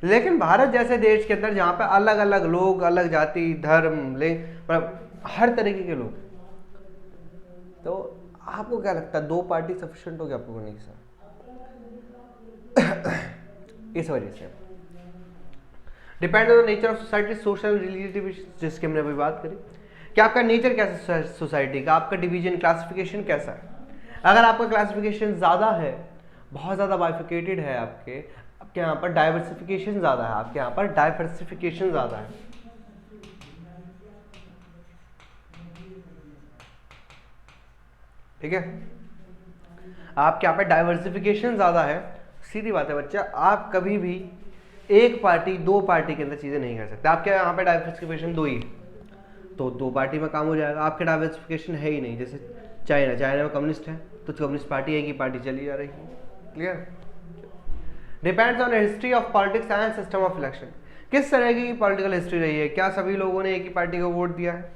लेकिन भारत जैसे देश के अंदर जहाँ पे अलग अलग लोग, अलग जाति, धर्म, लिंग, मतलब हर तरीके के लोग, तो आपको क्या लगता है 2 पार्टी सफिशिएंट हो गया आपको? नहीं सर। इस वजह से depend on the nature of society, social relative, जिसकी हमने अभी बात करी कि आपका नेचर कैसा है सोसाइटी का, आपका डिवीजन क्लासिफिकेशन कैसा है। अगर आपका क्लासिफिकेशन ज़्यादा है, बहुत ज़्यादा बाइफिकेटेड है, आपके यहाँ पर डाइवर्सिफिकेशन ज़्यादा है, आपके यहाँ पर डाइवर्सिफिकेशन ज़्यादा है, ठीक है, आपके यहाँ पे डाइवर्सिफिकेशन ज़्यादा है, सीधी बात है बच्चा, आप कभी भी एक पार्टी 2 पार्टी के अंदर चीज़ें नहीं कर सकते। आपके यहाँ पे डाइवर्सिफिकेशन 2 ही, तो 2 पार्टी में काम हो जाएगा। आपके डाइवर्सिफिकेशन है ही नहीं, जैसे चाइना में कम्युनिस्ट है, तो कम्युनिस्ट पार्टी एक ही पार्टी चली जा रही है। Clear? Depends on history of politics and system of election. किस तरह की पॉलिटिकल हिस्ट्री रही है? क्या सभी लोगों ने एक ही पार्टी को वोट दिया है?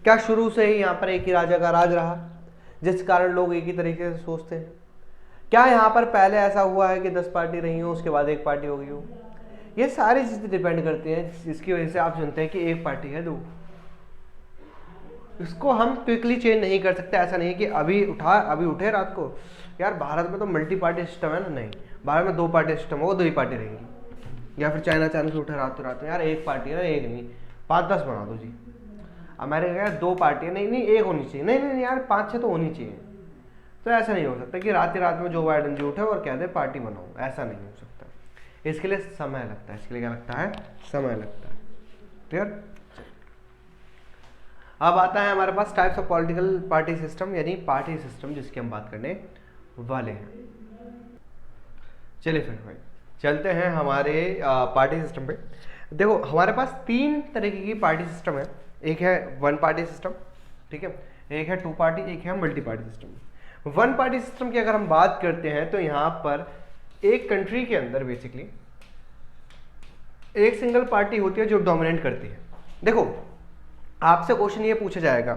क्या शुरू से ही यहाँ पर एक ही राजा का राज रहा, जिस कारण लोग एक ही तरीके से सोचते हैं? क्या यहाँ पर पहले ऐसा हुआ है कि 10 पार्टी रही हो, उसके बाद एक पार्टी हो गई हो? ये सारी चीज़ें डिपेंड करती हैं, जिसकी वजह से आप सुनते हैं कि एक पार्टी है 2। इसको हम क्विकली चेंज नहीं कर सकते। ऐसा नहीं है कि अभी उठे रात को यार भारत में तो मल्टी पार्टी सिस्टम है ना, नहीं, भारत में 2 पार्टी सिस्टम होगा, 2 ही पार्टी रहेंगी। या फिर चाइना से उठे रात में यार एक पार्टी है ना, एक नहीं 5-10 बना दो जी। अमेरिका यार 2 पार्टी है, नहीं एक होनी चाहिए, नहीं यार 5-6 तो होनी चाहिए। तो ऐसा नहीं हो सकता कि रात में जो बाइडेन जी उठे और कह दे पार्टी बनाओ, ऐसा नहीं हो सकता। इसके लिए समय लगता है। इसके लिए क्या लगता है? समय लगता है। क्लियर? अब आता है हमारे पास types of political party system, यानी पार्टी सिस्टम, जिसकी हम बात करने वाले हैं। चलिए फिर भाई चलते हैं हमारे पार्टी सिस्टम पे। देखो हमारे पास 3 तरीके की पार्टी सिस्टम है। एक है 1 पार्टी सिस्टम, ठीक है, एक है 2 पार्टी, एक है multi party system. 1 party system की अगर हम बात करते हैं तो यहाँ पर एक कंट्री के अंदर बेसिकली एक सिंगल पार्टी होती है जो डोमिनेट करती है। देखो आपसे क्वेश्चन ये पूछा जाएगा,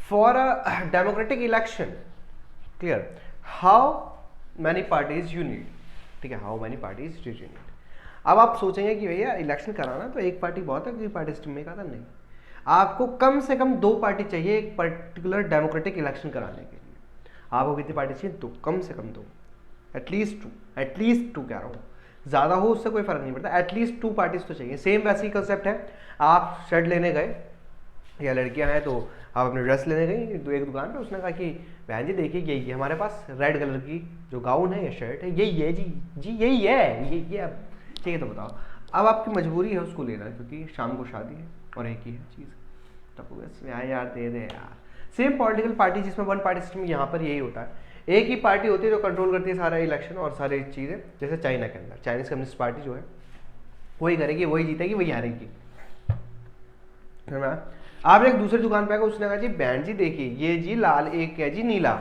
for a democratic election, clear, how many parties you need, ठीक है, how many parties you need. अब आप सोचेंगे कि भैया इलेक्शन कराना तो एक पार्टी बहुत है, क्योंकि पार्टी सिस्टम में कहा था नहीं, आपको कम से कम 2 पार्टी चाहिए एक पर्टिकुलर डेमोक्रेटिक इलेक्शन कराने के लिए। आपको कितनी पार्टी चाहिए? 2, कम से कम 2, एटलीस्ट टू कह रहा हूँ, ज़्यादा हो उससे कोई फर्क नहीं पड़ता, एटलीस्ट 2 पार्टीज तो चाहिए। सेम वैसे ही कंसेप्ट है, आप शर्ट लेने गए या लड़कियां हैं तो आप अपने ड्रेस लेने गई एक दुकान पे, उसने कहा कि बहन जी देखिए यही हमारे पास रेड कलर की जो गाउन है या शर्ट है, यही है जी यही है, ये अब ठीक है तो बताओ। अब आपकी मजबूरी है उसको लेना, क्योंकि शाम को शादी है और एक ही है चीज़, तब बस यार दे दे यार। सेम पॉलिटिकल पार्टी जिसमें 1 पार्टी सिस्टम, यहाँ पर यही होता है, एक ही पार्टी होती है जो कंट्रोल करती है सारा इलेक्शन और सारी चीज़ें। जैसे चाइना के अंदर चाइनीज कम्युनिस्ट पार्टी जो है वही करेगी, वही जीतेगी, वही हारेगी। आप एक दूसरी दुकान पे आकर उसने कहा जी बहन जी देखिए ये जी लाल, एक है जी नीला,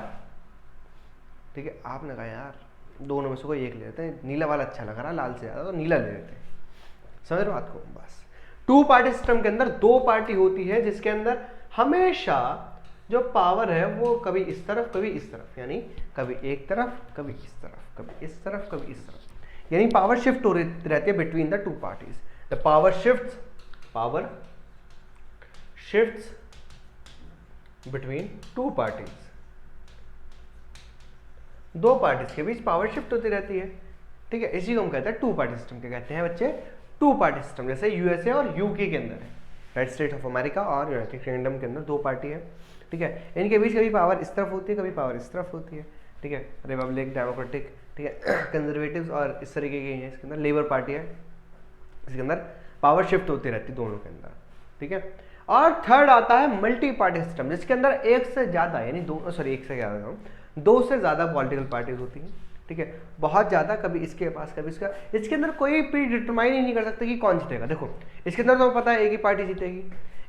ठीक है, आपने कहा यार दोनों में से कोई एक ले लेते हैं, नीला वाला अच्छा लग रहा है लाल से ज़्यादा, तो नीला ले लेते हैं। समझ रहे हो बात को? बस 2 पार्टी सिस्टम के अंदर 2 पार्टी होती है, जिसके अंदर हमेशा जो पावर है वो कभी इस तरफ कभी इस तरफ, यानी कभी एक तरफ कभी इस तरफ, कभी इस तरफ कभी इस तरफ, यानी पावर शिफ्ट हो रहती है between the 2 parties. The power shifts between 2 parties। 2 parties के बीच पावर शिफ्ट होती रहती है, ठीक है, इसी को हम कहते हैं 2 पार्टी सिस्टम। क्या कहते हैं बच्चे? 2 पार्टी सिस्टम। जैसे यूएसए और यूके के अंदर है, यूनाइटेड स्टेट ऑफ अमेरिका और यूनाइटेड किंगडम के अंदर 2 पार्टी है, ठीक है, इनके बीच कभी पावर इस तरफ होती है, कभी पावर इस तरफ होती है, ठीक है, रिपब्लिक, डेमोक्रेटिक, ठीक है, कंजर्वेटिव्स और इस तरीके के हैं। इसके अंदर लेबर पार्टी है, इसके अंदर पावर शिफ्ट होती रहती है दोनों के अंदर, ठीक है। और थर्ड आता है मल्टी पार्टी सिस्टम, जिसके अंदर एक से ज्यादा, यानी 2 से ज्यादा पॉलिटिकल पार्टीज होती हैं, ठीक है, बहुत ज्यादा, कभी इसके पास कभी इसका। इसके अंदर कोई भी डिटरमाइन ही नहीं कर सकता कि कौन जीतेगा। देखो इसके अंदर तो पता है एक ही पार्टी जीतेगी,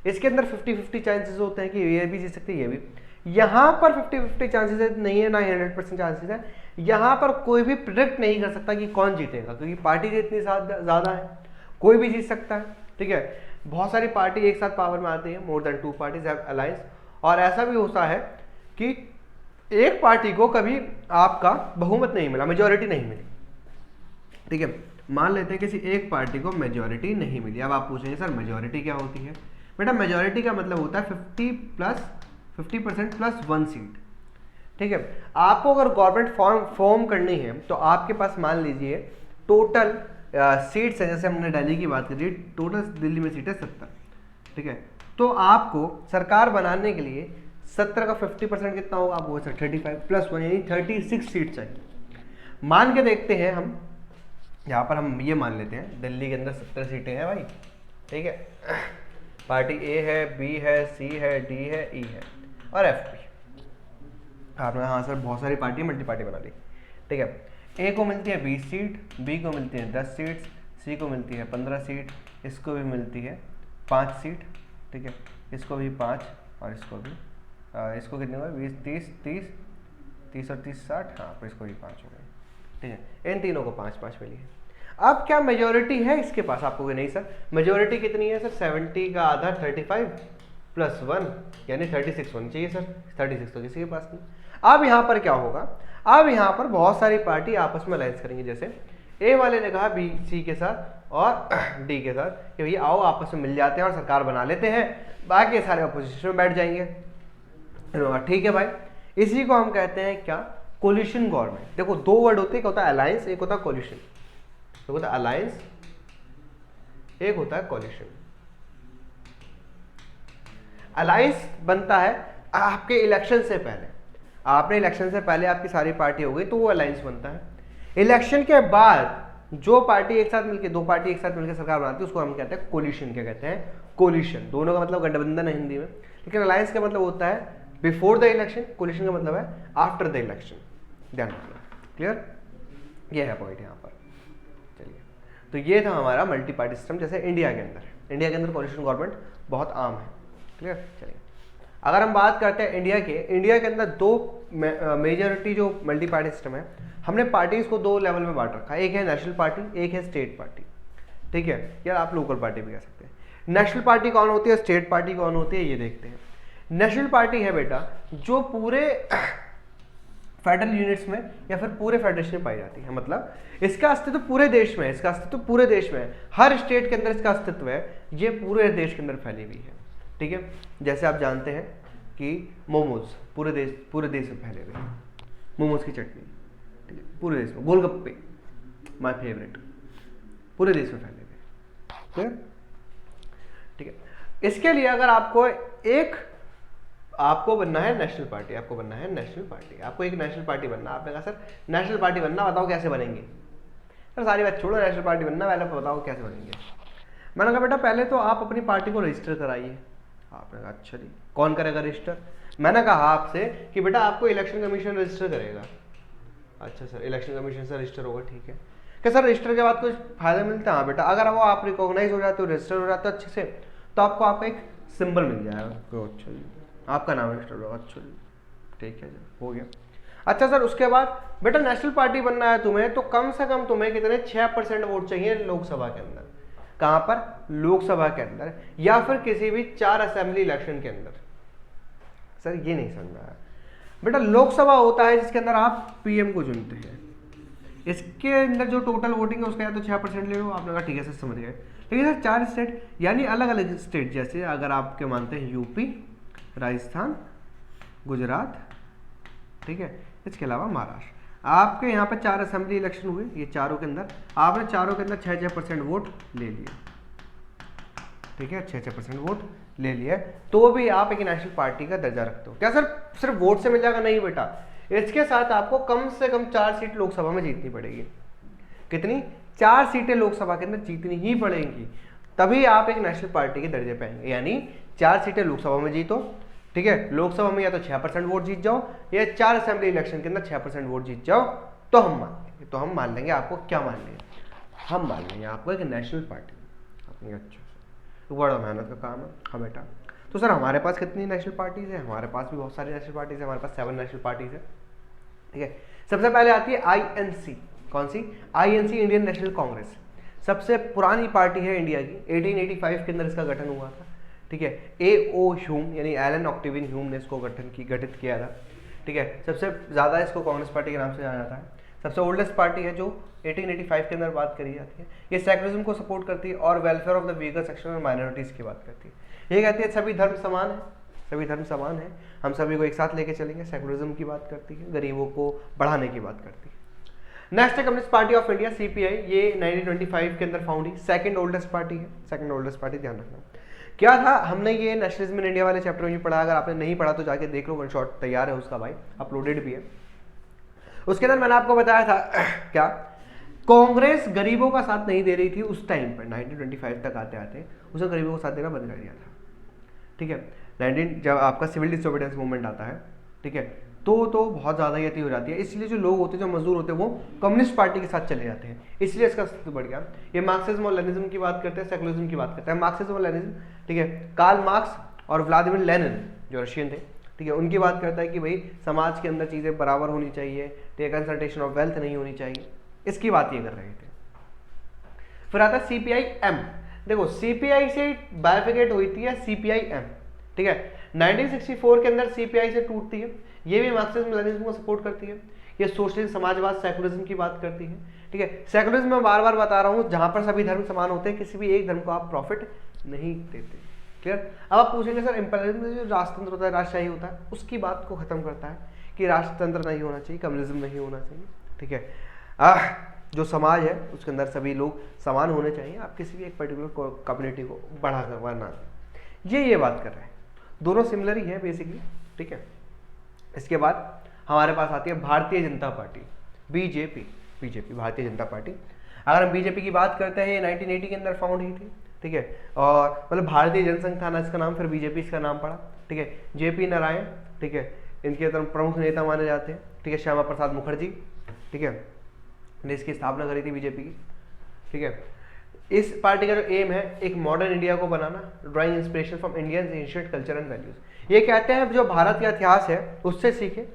इसके अंदर 50-50 चांसेस होते हैं कि ये भी जीत सकती है, ये भी। यहाँ पर 50-50 चांसेस नहीं है, ना 100% चांसेस है। यहाँ पर कोई भी प्रिडिक्ट नहीं कर सकता कि कौन जीतेगा, क्योंकि पार्टी जितनी ज्यादा है कोई भी जीत सकता है, ठीक है। बहुत सारी पार्टी एक साथ पावर में आती है, more than 2 parties have alliance. और ऐसा भी होता है कि एक पार्टी को कभी आपका बहुमत नहीं मिला, मेजॉरिटी नहीं मिली, ठीक है, मान लेते हैं किसी एक पार्टी को मेजॉरिटी नहीं मिली। अब आप पूछेंगे सर मेजॉरिटी क्या होती है? बेटा मेजॉरिटी का मतलब होता है 50% प्लस 1 सीट। ठीक है, आपको अगर गवर्नमेंट फॉर्म करनी है तो आपके पास मान लीजिए टोटल सीट्स है, जैसे हमने दिल्ली की बात करी, टोटल दिल्ली में सीट है 70। ठीक है, तो आपको सरकार बनाने के लिए 70 का 50% कितना होगा? आपको 35 प्लस 1 यानी 36 सीट चाहिए। मान के देखते हैं हम, यहाँ पर हम ये मान लेते हैं दिल्ली के अंदर 70 सीटें हैं भाई। ठीक है, पार्टी ए है, बी है, सी है, डी है, ई है और एफ पी। आपने हाँ सर बहुत सारी पार्टी मल्टी पार्टी बना दी। ठीक है, ए को मिलती है 20 सीट, बी को मिलती है 10 सीट, सी को मिलती है 15 सीट, इसको भी मिलती है 5 सीट। ठीक है, इसको भी 5 और इसको भी इसको कितने हुए? 20 30 और 30 60। हाँ, तो इसको भी 5 हो गए। ठीक है, इन तीनों को 5-5 मिली है। अब क्या मेजॉरिटी है इसके पास? आपको नहीं सर मेजॉरिटी कितनी है सर? 70 का आधा 35 प्लस 1 यानी 36 होनी चाहिए सर। 36 तो किसी के पास नहीं। अब यहाँ पर क्या होगा? अब यहाँ पर बहुत सारी पार्टी आपस में अलायंस करेंगी। जैसे ए वाले ने कहा बी सी के साथ और डी के साथ कि भैया आओ आपस में मिल जाते हैं और सरकार बना लेते हैं, बाकी सारे अपोजिशन में बैठ जाएंगे। ठीक है भाई, इसी को हम कहते हैं क्या? Coalition government. देखो दो वर्ड होते हैं, एक होता है अलायंस, एक होता है कोलिशन। एक होता है अलायंस, एक होता है कोलिशन। अलायंस बनता है आपके इलेक्शन से पहले। आपने इलेक्शन से पहले आपकी सारी पार्टी हो गई तो वो अलायंस बनता है। इलेक्शन के बाद जो पार्टी एक साथ मिलकर, दो पार्टी एक साथ मिलकर सरकार बनाती है उसको हम कहते हैं कोलिशन। क्या कहते हैं? कोलिशन। दोनों का मतलब गठबंधन है हिंदी में, लेकिन अलायंस का मतलब होता है बिफोर द इलेक्शन, कोलिशन का मतलब है आफ्टर द इलेक्शन। ध्यान रखना। क्लियर? ये है पॉइंट यहाँ पर। चलिए, तो ये था हमारा मल्टी पार्टी सिस्टम। जैसे इंडिया के अंदर कोलिशन गवर्नमेंट बहुत आम है। क्लियर? चलिए, अगर हम बात करते हैं इंडिया के अंदर दो मेजॉरिटी जो मल्टी पार्टी सिस्टम है, हमने पार्टीज को दो लेवल में बांट रखा है। एक है नेशनल पार्टी, एक है स्टेट पार्टी। ठीक है, या आप लोकल पार्टी भी कह सकते हैं। नेशनल पार्टी कौन होती है, स्टेट पार्टी कौन होती है, ये देखते हैं। नेशनल पार्टी है बेटा जो पूरे फेडरल यूनिट्स में या फिर पूरे फेडरेशन में पाई जाती है। मतलब इसका अस्तित्व पूरे देश में है, इसका अस्तित्व पूरे देश में है, हर स्टेट के अंदर इसका अस्तित्व है, ये पूरे देश के अंदर फैली हुई है। ठीक है, जैसे आप जानते हैं कि मोमोज पूरे देश में फैले हुए हैं। मोमोज की चटनी, ठीक है, पूरे देश में। गोलगप्पे माय फेवरेट, पूरे देश में फैले हुए हैं। ठीक है, इसके लिए अगर आपको बनना है नेशनल पार्टी, आपको एक नेशनल पार्टी बनना। आपने कहा सर नेशनल पार्टी बनना, बताओ कैसे बनेंगे? सर सारी बात छोड़ो, नेशनल पार्टी बनना पहले बताओ कैसे बनेंगे। मैंने कहा बेटा पहले तो आप अपनी पार्टी को रजिस्टर कराइए। आपने कहा अच्छा जी, कौन करेगा रजिस्टर? मैंने कहा आपसे कि बेटा आपको इलेक्शन कमीशन रजिस्टर करेगा। अच्छा सर, इलेक्शन कमीशन से रजिस्टर होगा, ठीक है। क्या सर रजिस्टर के बाद कुछ फायदा मिलता है? हाँ बेटा, अगर वो आप रिकॉग्नाइज हो जाते हो, रजिस्टर हो जाते हो अच्छे से, तो आपका एक सिंबल मिल जाएगा। अच्छा जी, आपका नाम रजिस्टर होगा। अच्छा जी, ठीक है जी, हो गया। अच्छा सर, उसके बाद बेटा नेशनल पार्टी बनना है तुम्हें, तो कम से कम तुम्हें कितने 6% वोट चाहिए लोकसभा के अंदर। कहां पर? लोकसभा के अंदर, या फिर किसी भी 4 असेंबली इलेक्शन के अंदर। सर ये नहीं समझ रहा है बेटा, लोकसभा होता है जिसके अंदर आप पीएम को चुनते हैं। इसके अंदर जो टोटल वोटिंग है उसका या तो 6% ले लो। आपने कहा ठीक है सर, समझ गए। लेकिन सर 4 स्टेट यानी अलग अलग स्टेट, जैसे अगर आपके मानते हैं यूपी, राजस्थान, गुजरात, ठीक है, इसके अलावा महाराष्ट्र, आपके यहाँ पे 4 असेंबली इलेक्शन हुए। ये चारों के अंदर आपने चारों के अंदर 6% वोट ले लिए। ठीक है, 6% वोट ले लिया, तो भी आप एक नेशनल पार्टी का दर्जा रखते हो। क्या सर सिर्फ वोट से मिल जाएगा? नहीं बेटा, इसके साथ आपको कम से कम 4 सीट लोकसभा में जीतनी पड़ेगी। कितनी? 4 सीटें लोकसभा के अंदर जीतनी ही पड़ेंगी, तभी आप एक नेशनल पार्टी के दर्जे पाएंगे। यानी 4 सीटें लोकसभा में जीतो, ठीक है, लोकसभा में या तो 6% वोट जीत जाओ, या 4 असेंबली इलेक्शन के अंदर 6% वोट जीत जाओ, तो हम मान लेंगे। तो हम मान लेंगे आपको, क्या मान लेंगे? हम मान लेंगे आपको एक नेशनल पार्टी। अच्छा, तो बड़ा मेहनत का काम है। हाँ बेटा, तो सर हमारे पास कितनी नेशनल पार्टीज है? हमारे पास भी बहुत सारी नेशनल पार्टीज है, हमारे पास 7 नेशनल पार्टीज है। ठीक है, सबसे पहले आती है आईएनसी। कौन सी? INC, Indian National Congress. सबसे पुरानी पार्टी है इंडिया की, 1885 के अंदर इसका गठन हुआ था। ठीक है, A.O. ह्यूम यानी एलन ऑक्टेवियन ह्यूम ने इसको गठित किया था। ठीक है, सबसे ज़्यादा इसको कांग्रेस पार्टी के नाम से जाना जाता है। सबसे ओल्डेस्ट पार्टी है जो 1885 के अंदर बात करी जाती है। ये सेकुलरिज्म को सपोर्ट करती है और welfare of the weaker section और माइनॉरिटीज़ की बात करती है। ये कहती है सभी धर्म समान है, सभी धर्म समान है, हम सभी को एक साथ लेके चलेंगे। सेकुलरिज्म की बात करती है, गरीबों को बढ़ाने की बात करती है। नेक्स्ट है communist party of India, CPI. ये 1925 के अंदर फाउंड हुई, सेकंड ओल्डेस्ट पार्टी है, सेकंड ओल्डेस्ट पार्टी, ध्यान रखना। क्या था, हमने ये नेशनलिज्म इन इंडिया वाले चैप्टर में भी पढ़ा, अगर आपने नहीं पढ़ा तो जाके देख लो, वन शॉट तैयार है उसका भाई, अपलोडेड भी है। उसके अंदर मैंने आपको बताया था क्या, कांग्रेस गरीबों का साथ नहीं दे रही थी उस टाइम पर, 1925 तक आते आते उसने गरीबों को साथ देना बंद कर दिया था, ठीक है। 19 जब आपका सिविल डिसोबीडियंस मूवमेंट आता है, ठीक है, तो बहुत ज़्यादा ये हो जाती है, इसलिए जो लोग होते हैं, जो मजदूर होते हैं, वो कम्युनिस्ट पार्टी के साथ चले जाते हैं, इसलिए इसका अस्तित्व बढ़ गया। ये मार्क्सिज्म और लेनिज्म की बात करते हैं, सेकुलरिज्म की बात करते हैं। मार्क्सिज्म और लेनिज्म, ठीक है, कार्ल मार्क्स और व्लादिमीर लेनिन जो रशियन थे, ठीक है, उनकी बात करता है कि भाई समाज के अंदर चीज़ें बराबर होनी चाहिए, ठीक है, कंसंट्रेशन ऑफ वेल्थ नहीं होनी चाहिए, इसकी बात ये कर रहे थे। फिर आता है सीपीआई एम। देखो सीपीआई से बाइफिकेट हुई थी सीपीआई एम, ठीक है, 1964 के अंदर सीपीआई से टूटती है। ये भी मार्क्सिज्म लेनिज्म को सपोर्ट करती है। ये सोशलिस्ट समाजवाद सेकुलरिज्म की बात करती है, ठीक है। सेकुलरिज्म में बार बार बता रहा हूँ, जहां पर सभी धर्म समान होते हैं, किसी भी एक धर्म को आप प्रॉफिट नहीं देते, क्लियर। अब आप पूछेंगे सर इम्पेरियलिज्म में जो राष्ट्रतंत्र होता है, राजशाही होता है, उसकी बात को खत्म करता है कि राष्ट्रतंत्र नहीं होना चाहिए, कम्युनिज्म नहीं होना चाहिए, ठीक है। जो समाज है उसके अंदर सभी लोग समान होने चाहिए, आप किसी भी एक पर्टिकुलर कम्युनिटी को बढ़ा करना, ये बात कर रहे हैं। दोनों सिमिलर ही है बेसिकली, ठीक है। इसके बाद हमारे पास आती है Bharatiya Janata party, BJP, Bharatiya Janata party. अगर हम बीजेपी की बात करते हैं, ये 1980 के अंदर फाउंड हुई थी, ठीक है, और मतलब भारतीय जनसंघ था ना इसका नाम, फिर बीजेपी इसका नाम पड़ा, ठीक है। जेपी नारायण, ठीक है, इनके प्रमुख नेता माने जाते हैं, ठीक है। श्यामा प्रसाद मुखर्जी, ठीक है, ने इसकी स्थापना करी थी बीजेपी की, ठीक है। इस पार्टी का जो एम है, एक मॉडर्न इंडिया को बनाना, drawing inspiration from Indian ancient culture and values. ये कहते हैं जो भारत का इतिहास है उससे सीखे,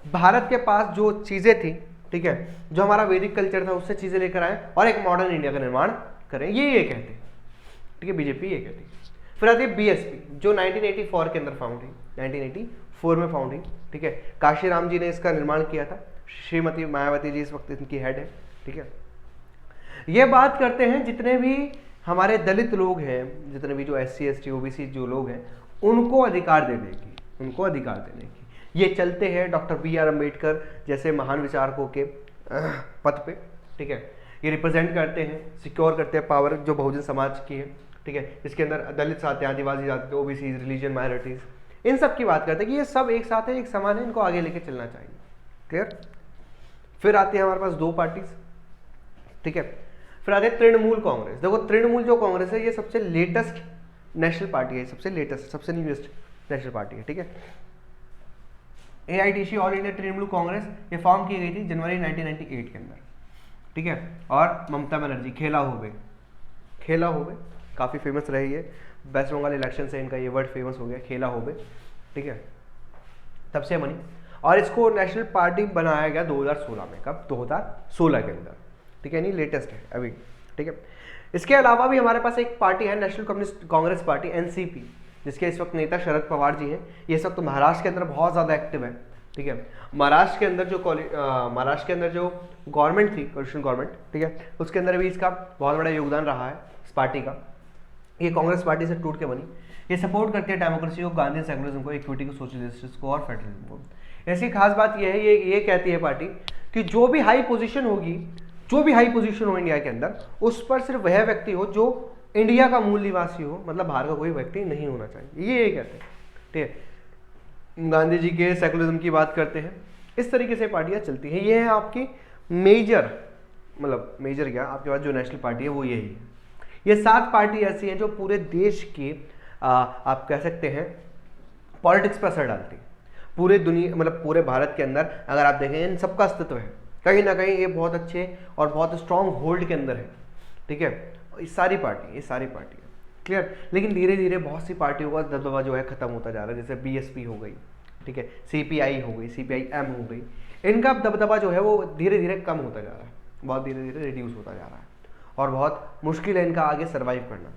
भारत के पास जो चीज़ें थी, ठीक है, जो हमारा वैदिक कल्चर था उससे चीज़ें लेकर आए और एक मॉडर्न इंडिया का निर्माण करें, ये कहते हैं, ठीक है, बीजेपी ये कहती है। फिर आती है बीएसपी जो 1984 के अंदर फाउंड हुई, 1984 में फाउंड हुई, ठीक है। काशीराम जी ने इसका निर्माण किया था, श्रीमती मायावती जी इस वक्त इनकी हेड है, ठीक है। ये बात करते हैं जितने भी हमारे दलित लोग हैं, जितने भी जो SC ST OBC जो लोग हैं, उनको अधिकार देने की ये चलते हैं डॉक्टर BR अम्बेडकर जैसे महान विचारकों के पद पे, ठीक है। ये रिप्रेजेंट करते हैं, सिक्योर करते हैं पावर जो बहुजन समाज की है, ठीक है। इसके अंदर दलित जाति, आदिवासी जाति, OBC, रिलीजन माइनॉरिटीज, इन सब की बात करते हैं कि ये सब एक साथ है, एक समान है, इनको आगे लेके चलना चाहिए, क्लियर। फिर आती है हमारे पास दो पार्टीज, ठीक है। फिर आते हैं तृणमूल कांग्रेस। देखो तृणमूल जो कांग्रेस है ये सबसे लेटेस्ट नेशनल पार्टी है, सबसे लेटेस्ट, सबसे न्यूएस्ट नेशनल पार्टी है, ठीक है। AITC all India Trinamool Congress ये फॉर्म की गई थी जनवरी 1998 के अंदर, ठीक है। और ममता बनर्जी, खेला होबे काफ़ी फेमस रही है, वेस्ट बंगाल इलेक्शन से इनका ये वर्ड फेमस हो गया, खेला होबे, ठीक है, तब से बनी। और इसको नेशनल पार्टी बनाया गया 2016 में, कब, 2016 के अंदर, ठीक है, नहीं लेटेस्ट है अभी, ठीक है। इसके अलावा भी हमारे पास एक पार्टी है national communist Congress party, NCP, जिसके इस वक्त नेता शरद पवार जी हैं। ये इस वक्त महाराष्ट्र के अंदर बहुत ज़्यादा एक्टिव है, ठीक है। महाराष्ट्र के अंदर जो गवर्नमेंट थी, कोलिशन गवर्नमेंट, ठीक है, उसके अंदर भी इसका बहुत बड़ा योगदान रहा है इस पार्टी का। ये कांग्रेस पार्टी से टूट के बनी। ये सपोर्ट करती है डेमोक्रेसी को, गांधी सेकुलरिज्म को, इक्विटी को, सोशल जस्टिस को और फेडरलिज्म को। ऐसी खास बात यह है, ये कहती है पार्टी कि जो भी हाई पोजीशन हो इंडिया के अंदर, उस पर सिर्फ वह व्यक्ति हो जो इंडिया का मूल निवासी हो, मतलब बाहर का कोई व्यक्ति नहीं होना चाहिए, ये कहते हैं, ठीक है। गांधी जी के सेकुलरिज्म की बात करते हैं। इस तरीके से पार्टियां चलती हैं। ये है आपकी मेजर क्या, आपके पास जो नेशनल पार्टी है वो यही है। ये 7 पार्टी ऐसी हैं जो पूरे देश की आप कह सकते हैं पॉलिटिक्स पर असर डालती है। पूरे दुनिया, मतलब पूरे भारत के अंदर अगर आप देखें, इन सबका अस्तित्व है कहीं ना कहीं, ये बहुत अच्छे और बहुत स्ट्रॉन्ग होल्ड के अंदर है, ठीक है। ये सारी पार्टियां क्लियर। लेकिन धीरे धीरे बहुत सी पार्टियों का दबदबा जो है खत्म होता जा रहा है, जैसे BSP हो गई, ठीक है, CPI हो गई, CPI-M हो गई, इनका दबदबा जो है वो धीरे धीरे कम होता जा रहा है, बहुत धीरे धीरे रिड्यूस होता जा रहा है, और बहुत मुश्किल है इनका आगे सर्वाइव करना।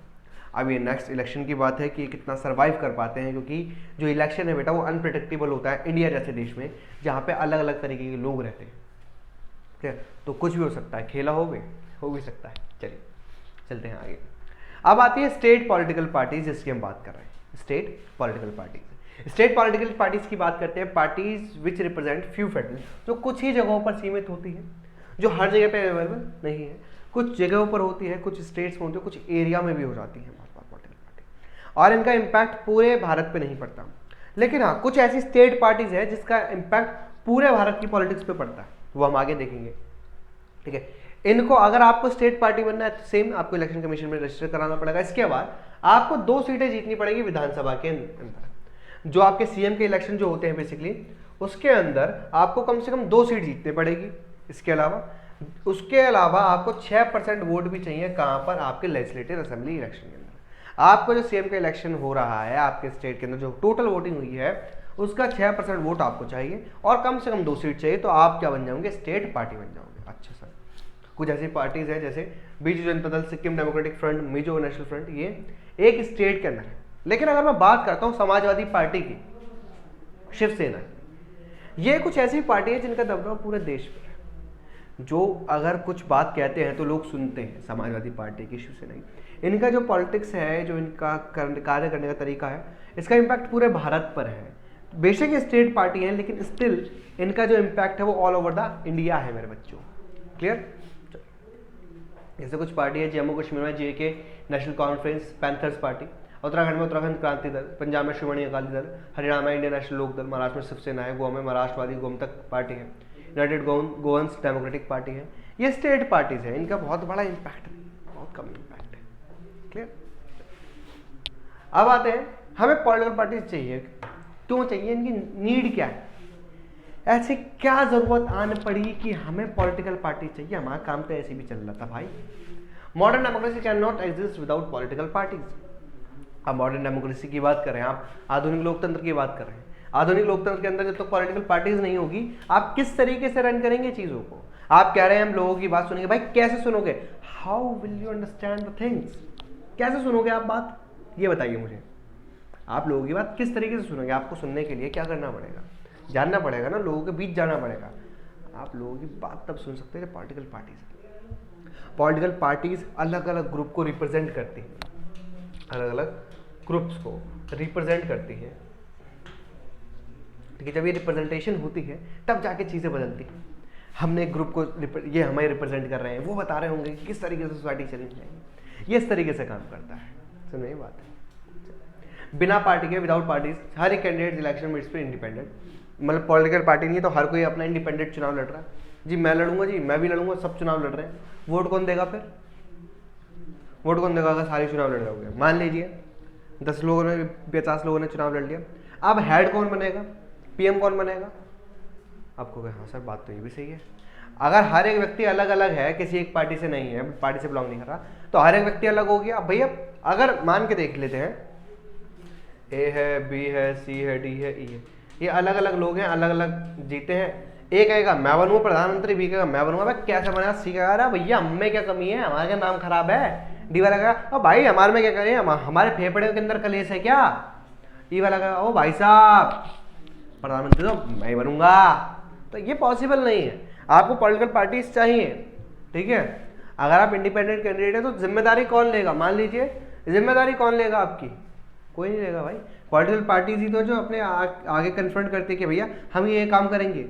अब ये नेक्स्ट इलेक्शन की बात है कि कितना सर्वाइव कर पाते हैं, क्योंकि जो इलेक्शन है बेटा वो अनप्रिडिक्टेबल होता है इंडिया जैसे देश में, जहाँ पे अलग अलग तरीके के लोग रहते हैं, क्लियर। तो कुछ भी हो सकता है, खेला हो भी सकता है। चलिए चलते हैं आगे। अब आती है स्टेट पॉलिटिकल पार्टीज, जिसकी हम बात कर रहे हैं। State political parties, state political parties की बात करते हैं। Parties which represent few federal, जो कुछ ही जगहों पर सीमित होती है, जो हर जगह पे अवेलेबल नहीं है, कुछ जगहों पर होती है, कुछ स्टेट्स में होती है, कुछ एरिया में भी हो जाती है पॉलिटिकल पार्टी, और इनका इम्पैक्ट पूरे भारत पे नहीं पड़ता। लेकिन हाँ, कुछ ऐसी स्टेट पार्टीज है जिसका इम्पैक्ट पूरे भारत की पॉलिटिक्स पे पड़ता है, वो हम आगे देखेंगे। ठीक है, इनको अगर आपको स्टेट पार्टी बनना है तो सेम आपको इलेक्शन कमीशन में रजिस्टर कराना पड़ेगा। इसके बाद आपको 2 सीटें जीतनी पड़ेगी विधानसभा के अंदर। जो आपके सीएम के इलेक्शन जो होते हैं बेसिकली, उसके अंदर आपको कम से कम 2 सीट जीतनी पड़ेगी। उसके अलावा आपको 6% वोट भी चाहिए। कहां पर? आपके लेजिस्लेटिव असेंबली इलेक्शन के अंदर। आपको जो सीएम का इलेक्शन हो रहा है आपके स्टेट के अंदर, जो टोटल वोटिंग हुई है उसका 6% वोट आपको चाहिए, और कम से कम 2 सीट चाहिए। तो आप क्या बन जाओगे? स्टेट पार्टी बन जाओगे। अच्छा सर, कुछ ऐसी पार्टीज है जैसे Biju Janata Dal, Sikkim democratic front, Mizo national front, ये एक स्टेट के अंदर है। लेकिन अगर मैं बात करता हूं समाजवादी पार्टी की, शिवसेना, ये कुछ ऐसी पार्टी है जिनका दबदबा पूरे देश पर है, जो अगर कुछ बात कहते हैं तो लोग सुनते हैं। समाजवादी पार्टी की, शिवसेना की, इनका जो पॉलिटिक्स है, जो इनका कार्य करने का तरीका है, इसका इम्पैक्ट पूरे भारत पर है। बेशक ये स्टेट पार्टी है, लेकिन स्टिल इनका जो इम्पैक्ट है वो ऑल ओवर द इंडिया है मेरे बच्चों। क्लियर? जैसे कुछ पार्टी है, जम्मू कश्मीर में JK National Conference, Panthers party, Uttarakhand में उत्तराखंड क्रांति दल, पंजाब में शिरोमणि अकाली दल, हरियाणा में इंडियन नेशनल लोक दल, महाराष्ट्र में शिवसेना है, गोवा में महाराष्ट्रवादी गोमतक पार्टी है, यूनाइटेड गोवंस डेमोक्रेटिक पार्टी है। ये स्टेट पार्टीज है, इनका बहुत बड़ा इम्पैक्ट नहीं, बहुत कम इम्पैक्ट है। क्लियर? अब आते हैं, हमें पॉलिटिकल पार्टीज चाहिए, क्यों चाहिए, इनकी नीड क्या है, ऐसी क्या जरूरत आने पड़ी कि हमें पॉलिटिकल पार्टी चाहिए? हमारा काम तो ऐसे भी चल रहा था भाई। Modern democracy can not exist without political parties. अब मॉडर्न डेमोक्रेसी की बात कर रहे हैं, आप आधुनिक लोकतंत्र की बात कर रहे हैं। आधुनिक लोकतंत्र के अंदर जब तक पॉलिटिकल पार्टीज नहीं होगी, आप किस तरीके से रन करेंगे चीजों को? आप कह रहे हैं हम लोगों की बात सुनेंगे, भाई कैसे सुनोगे? How will you understand the things? कैसे सुनोगे आप बात, ये बताइए मुझे। आप लोगों की बात किस तरीके से सुनोगे? आपको सुनने के लिए क्या करना पड़ेगा? जानना पड़ेगा ना, लोगों के बीच जाना पड़ेगा। आप लोगों की बात तब सुन सकते हैं पॉलिटिकल पार्टीज। पॉलिटिकल पार्टीज अलग अलग ग्रुप को रिप्रेजेंट करती हैं, अलग अलग ग्रुप्स को रिप्रेजेंट करती हैं। ठीक है, जब ये रिप्रेजेंटेशन होती है तब जाके चीज़ें बदलती हैं। हमने एक ग्रुप को, ये हमें रिप्रेजेंट कर रहे हैं, वो बता रहे होंगे कि किस तरीके से सोसाइटी चलनी चाहिए। ये इस तरीके से काम करता है। सुनो ये बात है, बिना पार्टी के, विदाउट पार्टीज, हर एक कैंडिडेट इलेक्शन में इट्स पे इंडिपेंडेंट। मतलब पॉलिटिकल पार्टी नहीं है तो हर कोई अपना इंडिपेंडेंट चुनाव लड़ रहा है। जी मैं लड़ूंगा, जी मैं भी लड़ूंगा, सब चुनाव लड़ रहे हैं। वोट कौन देगा फिर? वोट कौन देगा अगर सारे चुनाव लड़ रहे होंगे? मान लीजिए 10 लोगों ने, 50 लोगों ने चुनाव लड़ लिया, अब हेड कौन बनेगा, पीएम कौन बनेगा? आपको हाँ सर बात तो ये भी सही है। अगर हर एक व्यक्ति अलग अलग है, किसी एक पार्टी से नहीं है, पार्टी से बिलोंग नहीं कर रहा, तो हर एक व्यक्ति अलग हो गया। अब भैया अगर मान के देख लेते हैं, ए है, बी है, सी है, डी है, ई है, ये अलग अलग लोग हैं, अलग अलग जीते हैं। ए कहेगा मैं बनूंगा प्रधानमंत्री, बी कहेगा मैं बनूंगा, भाई कैसे बनेगा? सी कहेगा अरे भैया हमें क्या कमी है, हमारा क्या नाम खराब है? डी वाला कहेगा ओ भाई हमारे में क्या करें, हमारे फेफड़े के अंदर कलेश है क्या? ई वाला कहेगा ओ भाई साहब प्रधानमंत्री तो मैं ही बनूंगा। तो ये पॉसिबल नहीं है। आपको पॉलिटिकल पार्टीज चाहिए। ठीक है, अगर आप इंडिपेंडेंट कैंडिडेट है तो जिम्मेदारी कौन लेगा? मान लीजिए जिम्मेदारी कौन लेगा आपकी? कोई नहीं लेगा भाई। पॉलिटिकल पार्टीज ही तो जो अपने आगे कन्फ्रंट करते कि भैया हम ये काम करेंगे।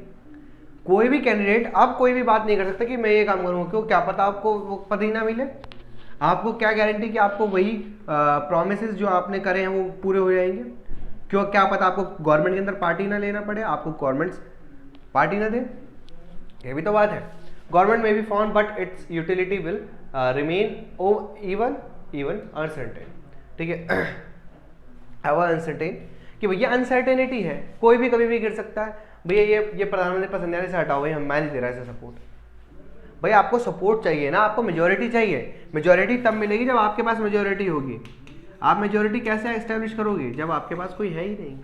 कोई भी कैंडिडेट अब कोई भी बात नहीं कर सकता कि मैं ये काम करूँगा, क्यों? क्या पता आपको वो पद ही ना मिले। आपको क्या गारंटी कि आपको वही प्रोमिसेस जो आपने करे हैं वो पूरे हो जाएंगे? क्यों? क्या पता आपको गवर्नमेंट के अंदर पार्टी ना लेना पड़े, आपको गवर्नमेंट पार्टी ना दे। ये भी तो बात है। गवर्नमेंट में be found but it's utility will remain even uncertain. ठीक है, अनसर्टेन कि भैया अनसर्टेनिटी है, कोई भी कभी भी गिर सकता है। भैया ये प्रधानमंत्री पसंद से हटाओ, भाई हम मैं नहीं दे रहा इसे सपोर्ट। भाई आपको सपोर्ट चाहिए ना, आपको मेजोरिटी चाहिए। मेजोरिटी तब मिलेगी जब आपके पास मेजोरिटी होगी। आप मेजोरिटी कैसे एस्टेब्लिश करोगे जब आपके पास कोई है ही नहीं?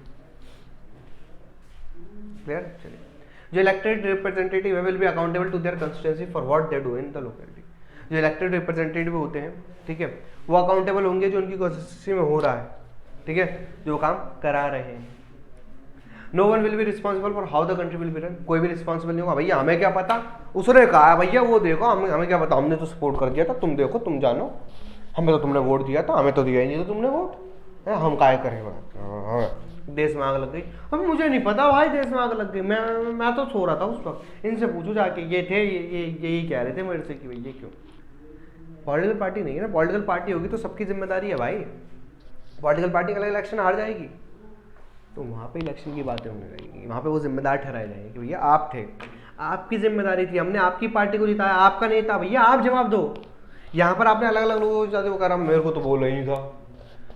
क्लियर? चलिए, जो elected representative will be accountable to their constituency for what they do in the locality. जो इलेक्टेड रिप्रेजेंटेटिव होते हैं, ठीक है, वो अकाउंटेबल होंगे जो उनकी कंस्टिट्यूएंसी में हो रहा है। ठीक है, जो काम करा रहे हैं। No one will be responsible for how the country will be run. कोई भी रिस्पॉन्सिबल नहीं होगा। भैया हमें क्या पता, उसने कहा भैया वो देखो, हमें क्या पता, हमने तो सपोर्ट कर दिया था, तुम देखो तुम जानो, हमें तो तुमने वोट दिया था, हमें तो दिया ही नहीं था तुमने वोट, हम काय करें, देश में आग लग गई। अब मुझे नहीं पता भाई देश में आग लग गई, मैं तो सो रहा था उस वक्त। इनसे पूछो जाके, ये थे ये यही कह रहे थे मेरे से कि भैया क्यों। पॉलिटिकल पार्टी नहीं है ना, पॉलिटिकल पार्टी होगी तो सबकी जिम्मेदारी है भाई। पॉलिटिकल पार्टी का इलेक्शन हार जाएगी तो वहाँ पे इलेक्शन की बातें होने लगेगी, वहाँ पे वो जिम्मेदार ठहराए जाएंगे कि भैया आप थे, आपकी जिम्मेदारी थी, हमने आपकी पार्टी को जिताया, आपका नहीं था, भैया आप जवाब दो। यहाँ पर आपने अलग अलग लोगों को जाते, वो कह रहा मेरे को तो बोला ही नहीं था,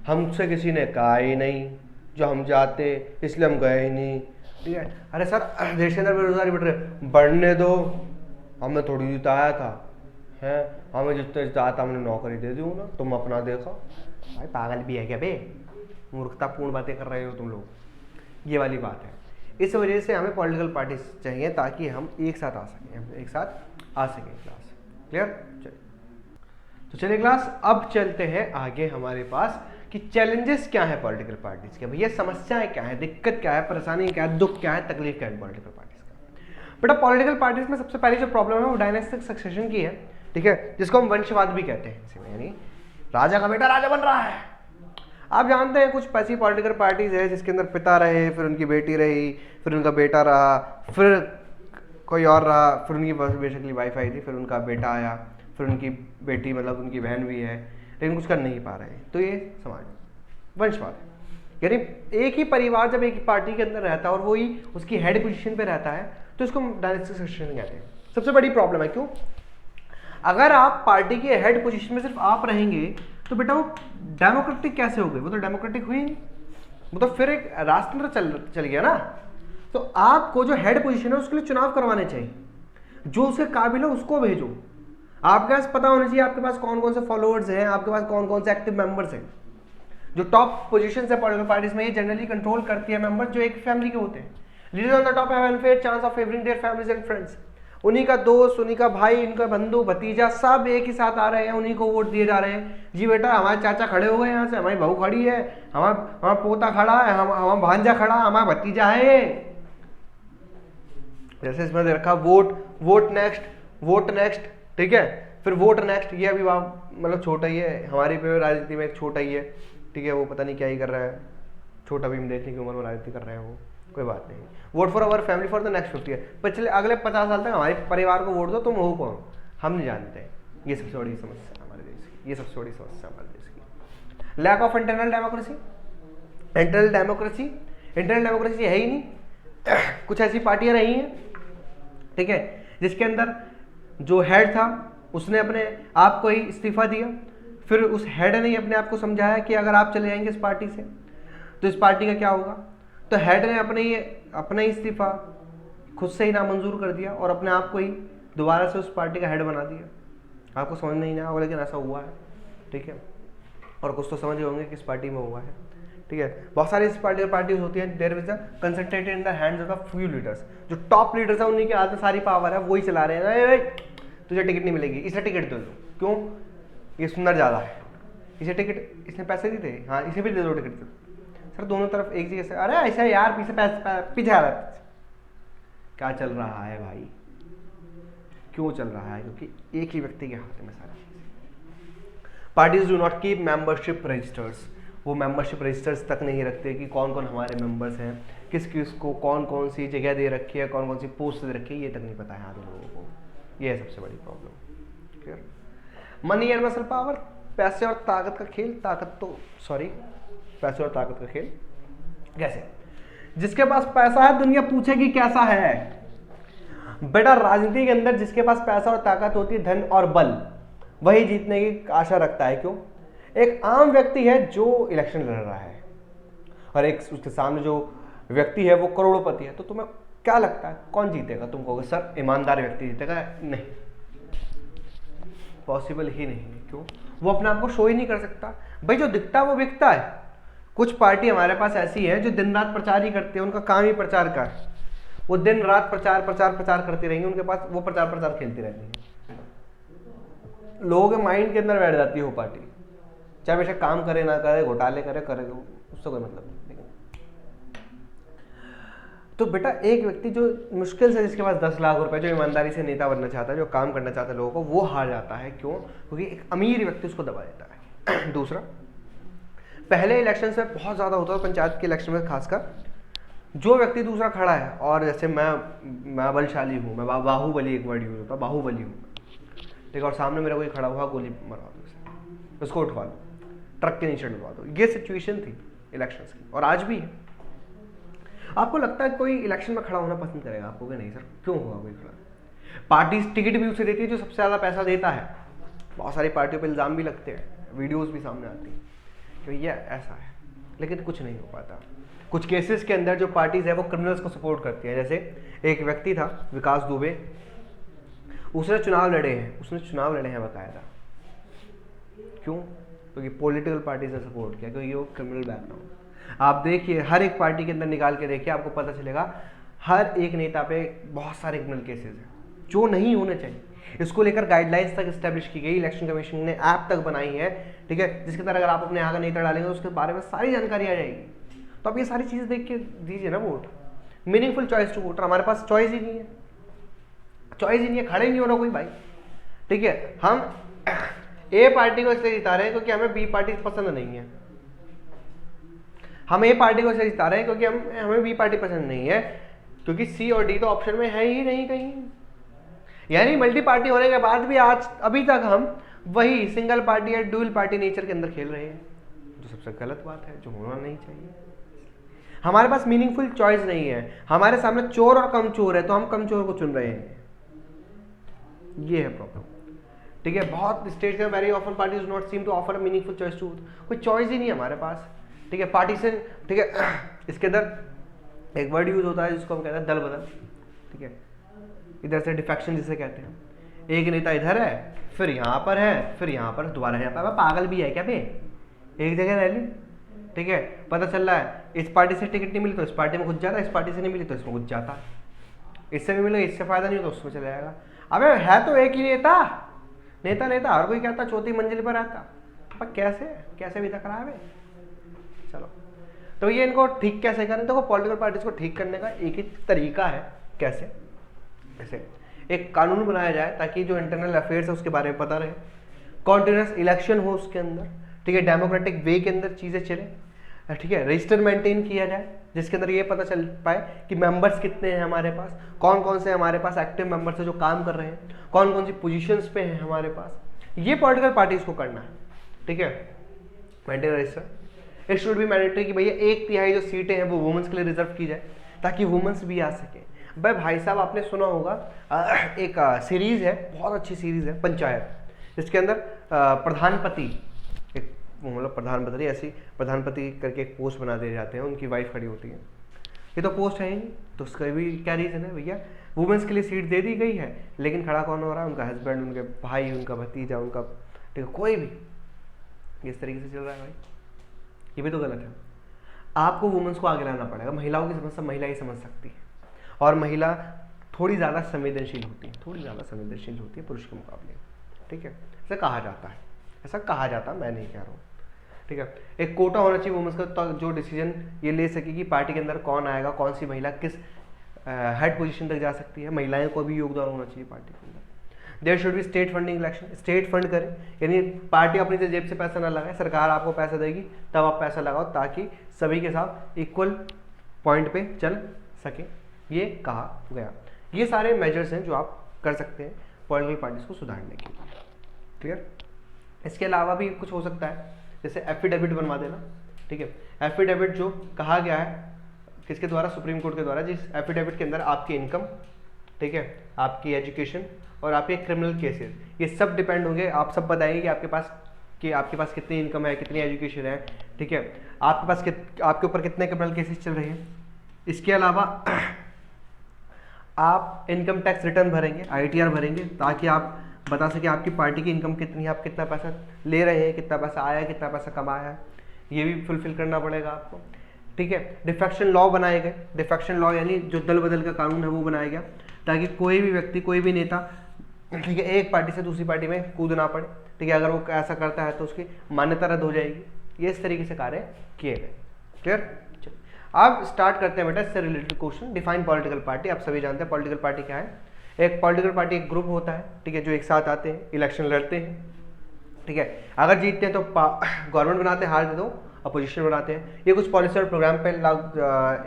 हमसे किसी ने कहा ही नहीं, जो हम जाते इसलिए हम गए ही नहीं। ठीक है, अरे सर देश के अंदर बेरोजगारी बढ़ रही है, बढ़ने दो, हमने थोड़ी जिताया था, है हमें जितना जिताया था हमने नौकरी दे दी ना, तुम अपना देखो। भाई पागल भी है क्या बे, मूर्खतापूर्ण बातें कर रहे हो तुम लोग, ये वाली बात है। इस वजह से हमें पॉलिटिकल पार्टी चाहिए ताकि हम एक साथ आ सकें, क्लास क्लियर। चलिए तो चलिए क्लास, अब चलते हैं आगे हमारे पास कि चैलेंजेस क्या है पॉलिटिकल पार्टीज के। भैया समस्याएं क्या है, दिक्कत क्या है, परेशानी क्या है, दुख क्या है, तकलीफ क्या है पॉलिटिकल पार्टीज का। बेटा पॉलिटिकल पार्टीज में सबसे पहली जो प्रॉब्लम है वो डायनेस्टिक सक्सेशन की है। ठीक है, जिसको हम वंशवाद भी कहते हैं, यानी राजा का बेटा राजा बन रहा है। आप जानते हैं कुछ ऐसी पॉलिटिकल पार्टीज है जिसके अंदर पिता रहे, फिर उनकी बेटी रही, फिर उनका बेटा रहा, फिर कोई और रहा, फिर उनकी बेसिकली वाइफ आई थी, फिर उनका बेटा आया, फिर उनकी बेटी मतलब उनकी बहन भी है, लेकिन कुछ कर नहीं पा रहे हैं। तो ये समाज वंशवाद है। यानी एक ही परिवार जब एक ही पार्टी के अंदर रहता है और वही उसकी हेड पोजीशन पे रहता है तो इसको डायनेस्टिक सक्सेशन कहते हैं। सबसे बड़ी प्रॉब्लम है, क्यों? अगर आप पार्टी के हेड पोजीशन में सिर्फ आप रहेंगे तो बेटा वो डेमोक्रेटिक कैसे हो गए? वो तो डेमोक्रेटिक हुई नहीं, वो तो फिर एक राजतंत्र चल गया ना। तो आपको जो हेड पोजीशन है उसके लिए चुनाव करवाने चाहिए, जो उसके काबिल है उसको भेजो। आपके पास पता होना चाहिए आपके पास कौन कौन से फॉलोअर्स हैं, आपके पास कौन कौन से एक्टिव मेंबर्स हैं। जो टॉप पोजीशन है पॉलिटिकल पार्टीज में, ये जनरली कंट्रोल करती है मेंबर जो एक फैमिली के होते हैं। Leaders on the top have unfair chance of favouring their families and friends. उन्हीं का दोस्त, उन्हीं का भाई, उनका बंधु भतीजा सब एक ही साथ आ रहे हैं, उन्हीं को वोट दिए जा रहे हैं। जी बेटा हमारे चाचा खड़े हुए हैं, यहाँ से हमारी बहू खड़ी है, हमारा पोता खड़ा है, हमारा भांजा खड़ा है, हमारा भतीजा है। जैसे इसमें दे रखा वोट नेक्स्ट, ठीक है, फिर वोट नेक्स्ट। ये अभी मतलब छोटा ही है, हमारी पे राजनीति में एक छोटा ही है, ठीक है, वो पता नहीं क्या ही कर रहा है, छोटा भी देखने की उम्र में राजनीति कर रहे हैं वो, कोई बात नहीं। Vote for our family for the next 50 year, पिछले अगले 50 साल तक हमारे परिवार को वोट दो, तुम हो कौन हम नहीं जानते। ये सबसे बड़ी समस्या हमारे देश की, ये सबसे बड़ी समस्या हमारे देश की। लैक ऑफ इंटरनल डेमोक्रेसी है ही नहीं। कुछ ऐसी पार्टियां रही हैं, ठीक है, जिसके अंदर जो हेड था उसने अपने आप को ही इस्तीफा दिया, फिर उस हेड ने अपने आप को समझाया कि अगर आप चले जाएंगे इस पार्टी से तो इस पार्टी का क्या होगा। तो हेड ने अपना ही इस्तीफा खुद से ही नामंजूर कर दिया और अपने आप को ही दोबारा से उस पार्टी का हेड बना दिया। आपको समझ नहीं आया होगा लेकिन ऐसा हुआ है, ठीक है, और कुछ तो समझ होंगे किस पार्टी में हुआ है, ठीक है। बहुत सारी इस पार्टीज होती हैं, there is concentrated in the hands of few leaders. जो टॉप लीडर्स हैं उन्हीं के हाथ में सारी पावर है, वही चला रहे हैं। तुझे टिकट नहीं मिलेगी, इसे टिकट दे दो, क्यों? ये सुंदर ज़्यादा है, इसे टिकट, इसने पैसे दिए थे, हाँ इसे भी दे दो टिकट। सर दोनों तरफ एक जगह से, अरे ऐसा यार पीछे आ रहा है। क्या चल रहा है भाई, क्यों चल रहा है? क्योंकि एक ही व्यक्ति के हाथ में सारा चीज़। Parties do not keep membership registers, वो मेंबरशिप रजिस्टर्स तक नहीं रखते कि कौन कौन हमारे मेंबर्स हैं, किस किस को कौन कौन सी जगह दे रखी है, कौन कौन सी पोस्ट दे रखी है, ये तक नहीं पता है आधे लोगों को। ये है सबसे बड़ी problem. Clear? Money and muscle power, पैसे और ताकत का खेल। पैसे और ताकत का खेल कैसे? जिसके पास पैसा है दुनिया पूछेगी कैसा है। बेटा राजनीति के अंदर जिसके पास पैसा और ताकत होती है, धन और बल, वही जीतने की आशा रखता है। क्यों? एक आम व्यक्ति है जो इलेक्शन लड़ रहा है और एक उसके सामने जो व्यक्ति है वो करोड़पति है, तो तुम्हें क्या लगता है कौन जीतेगा? तुम कहोगे सर ईमानदार व्यक्ति जीतेगा। नहीं, पॉसिबल ही नहीं है। क्यों? वो अपने आप को शो ही नहीं कर सकता। भाई जो दिखता है वो बिकता है। कुछ पार्टी हमारे पास ऐसी है जो दिन रात प्रचार ही करते हैं, उनका काम ही प्रचार का है। वो दिन रात प्रचार करती रहेंगे, उनके पास वो प्रचार खेलती रहती है, लोगों के माइंड के अंदर बैठ जाती है वो पार्टी, चाहे बेशक काम 'करे ना करे, घोटाले करे, उससे कोई मतलब नहीं। तो बेटा एक व्यक्ति जो मुश्किल से जिसके पास 10 लाख रुपए, जो ईमानदारी से नेता बनना चाहता है, जो काम करना चाहता है लोगों को, वो हार जाता है। क्यों? क्योंकि एक अमीर व्यक्ति उसको दबा देता है। दूसरा, पहले इलेक्शन में बहुत ज़्यादा होता है, पंचायत के इलेक्शन में खासकर, जो व्यक्ति दूसरा खड़ा है और जैसे मैं बलशाली हूँ, मैं बाहुबली, एक वर्ड यूज होता है, बाहुबली हूँ, ठीक है, और सामने मेरा कोई खड़ा हुआ, गोली मरवा दो उसे, उसको उठवा दो, ट्रक के नीचे डलवा दो। ये सिचुएशन थी इलेक्शंस की, और आज भी है। आपको लगता है कोई इलेक्शन में खड़ा होना पसंद करेगा? आपको कि नहीं सर, क्यों होगा कोई खड़ा? पार्टी टिकट भी उसे देती है जो सबसे ज़्यादा पैसा देता है। बहुत सारी पार्टियों पर इल्ज़ाम भी लगते हैं, वीडियोस भी सामने आती हैं कि ये ऐसा है, लेकिन कुछ नहीं हो पाता। कुछ केसेस के अंदर जो पार्टीज है वो क्रिमिनल्स को सपोर्ट करती है। जैसे एक व्यक्ति था विकास दुबे, उसने चुनाव लड़े हैं बकायदा। क्यों? क्योंकि पॉलिटिकल पार्टीज ने सपोर्ट किया, क्योंकि वो क्रिमिनल बैकग्राउंड। आप देखिए हर एक पार्टी के अंदर निकाल के देखिए, आपको पता चलेगा हर एक नेता पे बहुत सारे क्रिमिनल केसेस हैं जो नहीं होने चाहिए। इसको लेकर गाइडलाइंस तक इस्टेब्लिश की गई, इलेक्शन कमीशन ने ऐप तक बनाई है, ठीक है, जिसके अंदर अगर आप अपने यहाँ का नेता डालेंगे तो उसके बारे में सारी जानकारी आ जाएगी। तो आप ये सारी चीज़ देख के दीजिए ना vote. Meaningful choice to voter. हमारे पास चॉइस ही नहीं है, खड़े ही नहीं हो रहा कोई भाई, ठीक है। हम ए पार्टी को इसलिए जिता रहे हैं क्योंकि हमें बी पार्टी पसंद नहीं है, हम ए पार्टी को इसलिए जिता रहे हैं क्योंकि हमें बी पार्टी पसंद नहीं है, क्योंकि सी और डी तो ऑप्शन में है ही नहीं कहीं। यानी मल्टी पार्टी होने के बाद भी अभी तक हम वही सिंगल पार्टी या डुअल पार्टी नेचर के अंदर खेल रहे हैं, जो सबसे गलत बात है, जो होना नहीं चाहिए। हमारे पास मीनिंगफुल चॉइस नहीं है, हमारे सामने चोर और कम चोर है तो हम कम चोर को चुन रहे हैं, ये है प्रॉब्लम, ठीक है। बहुत स्टेट्स में very often parties do not seem to offer meaningful choice to, कोई चॉइस ही नहीं है हमारे पास, ठीक है। पार्टीशन, ठीक है। इसके अंदर एक वर्ड यूज होता है जिसको हम कहते हैं दल बदल, ठीक है। इधर से डिफेक्शन जिसे कहते हैं, एक नेता इधर है, फिर यहाँ पर है, फिर यहाँ पर, दोबारा यहाँ पर। पागल भी है क्या बे? एक जगह रह ली, ठीक है। पता चल रहा है इस पार्टी से टिकट नहीं मिली तो इस पार्टी में घुस जाता, इस पार्टी से नहीं मिली तो इसमें घुस जाता, इससे भी मिलेगा, इससे फायदा नहीं हो तो उसमें चला जाएगा। अबे है तो एक ही नेता हर कोई कहता चौथी मंजिल पर रहता, पर कैसे भी तक रहा है। चलो, तो ये इनको ठीक कैसे करें? देखो पॉलिटिकल पार्टीज को ठीक करने का एक ही तरीका है। कैसे? जैसे एक कानून बनाया जाए ताकि जो इंटरनल अफेयर्स है उसके बारे में पता रहे, कॉन्टिन्यूस इलेक्शन हो उसके अंदर, ठीक है, डेमोक्रेटिक वे के अंदर चीज़ें चले, ठीक है। रजिस्टर मेंटेन किया जाए जिसके अंदर ये पता चल पाए कि मेंबर्स कितने हैं हमारे पास, कौन कौन से हमारे पास एक्टिव मेंबर्स हैं जो काम कर रहे हैं, कौन कौन सी पोजीशंस पे हैं हमारे पास। ये पॉलिटिकल पार्टीज को करना है, ठीक है। Maintain register. It should be mandatory कि भैया 1/3 जो सीटें हैं वो वुमेन्स के लिए रिजर्व की जाए ताकि वुमेन्स भी आ सके। भाई साहब आपने सुना होगा एक सीरीज है, बहुत अच्छी सीरीज है पंचायत, जिसके अंदर प्रधानपति, एक मतलब प्रधानपति ऐसी प्रधानपति करके एक पोस्ट बना दिए जाते हैं, उनकी वाइफ खड़ी होती है। ये तो पोस्ट है ही नहीं, तो उसका भी क्या रीज़न है भैया? वुमेन्स के लिए सीट दे दी गई है, लेकिन खड़ा कौन हो रहा है? उनका हस्बैंड, उनके भाई, उनका भतीजा, उनका, ठीक है, कोई भी। इस तरीके से चल रहा है भाई, ये भी तो गलत है। आपको वुमेन्स को आगे लाना पड़ेगा। महिलाओं की समस्या महिला ही समझ सकती है, और महिला थोड़ी ज़्यादा संवेदनशील होती है पुरुष के मुकाबले, ठीक है। ऐसा कहा जाता, मैं नहीं कह रहा हूँ, ठीक है। एक कोटा होना चाहिए वुमेन्स का, तो जो डिसीजन ये ले सके कि पार्टी के अंदर कौन आएगा, कौन सी महिला किस हेड पोजीशन तक जा सकती है। महिलाओं को भी योगदान होना चाहिए पार्टी के अंदर। There should be state funding election, state fund करे, यानी पार्टी अपनी से जेब से पैसा ना लगाए, सरकार आपको पैसा देगी तब आप पैसा लगाओ, ताकि सभी के साथ इक्वल पॉइंट पे चल सके, ये कहा गया। ये सारे मेजर्स हैं जो आप कर सकते हैं पॉलिटिकल पार्टीज को सुधारने के लिए, क्लियर। इसके अलावा भी कुछ हो सकता है, जैसे एफिडेविट बनवा देना, ठीक है। एफिडेविट जो कहा गया है किसके द्वारा? सुप्रीम कोर्ट के द्वारा, जिस एफिडेविट के अंदर आपकी इनकम, ठीक है, आपकी एजुकेशन और आपके क्रिमिनल केसेस, ये सब डिपेंड होंगे। आप सब बताएंगे कि आपके पास कितनी इनकम है, कितनी एजुकेशन है, ठीक है, आपके पास आपके ऊपर कितने क्रिमिनल केसेस चल रहे हैं। इसके अलावा आप इनकम टैक्स रिटर्न भरेंगे, ITR भरेंगे, ताकि आप बता सके आपकी पार्टी की इनकम कितनी है, आप कितना पैसा ले रहे हैं, कितना पैसा आया है, कितना पैसा कमाया है, ये भी फुलफिल करना पड़ेगा आपको, ठीक है। डिफेक्शन लॉ बनाए गए, डिफेक्शन लॉ यानी जो दल बदल का कानून है वो बनाया गया, ताकि कोई भी व्यक्ति, कोई भी नेता, ठीक है, एक पार्टी से दूसरी पार्टी में कूद ना पड़े, ठीक है। अगर वो ऐसा करता है तो उसकी मान्यता रद्द हो जाएगी। ये इस तरीके से कार्य किए गए, क्लियर। अब स्टार्ट करते हैं बेटा इससे related question. Define political party. आप सभी जानते हैं पॉलिटिकल पार्टी क्या है। एक पॉलिटिकल पार्टी एक ग्रुप होता है, ठीक है, जो एक साथ आते हैं, इलेक्शन लड़ते हैं, ठीक है, अगर जीतते हैं तो गवर्नमेंट बनाते हैं, हारते तो अपोजिशन बनाते हैं। ये कुछ पॉलिसी और प्रोग्राम पे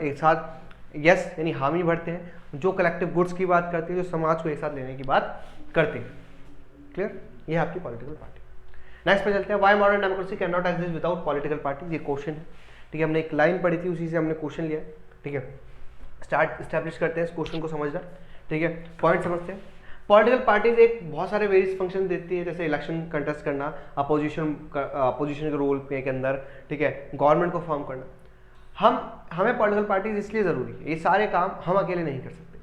एक साथ यस यानी हामी भरते हैं, जो कलेक्टिव गुड्स की बात करते हैं, जो समाज को एक साथ लेने की बात करते हैं। क्लियर, ये है आपकी पॉलिटिकल पार्टी। नेक्स्ट पे चलते हैं। Why modern democracy can not exist without political party. ये क्वेश्चन है, ठीक है, हमने एक लाइन पढ़ी थी, उसी से हमने क्वेश्चन लिया, ठीक है। स्टार्ट इस्टेब्लिश करते हैं इस क्वेश्चन को समझना, ठीक है, पॉइंट समझते हैं। पॉलिटिकल पार्टीज एक बहुत सारे वेरियस फंक्शन देती है, जैसे इलेक्शन कंटेस्ट करना, अपोजिशन के रोल के अंदर, ठीक है, गवर्नमेंट को फॉर्म करना। हमें पॉलिटिकल पार्टीज इसलिए जरूरी है, ये सारे काम हम अकेले नहीं कर सकते।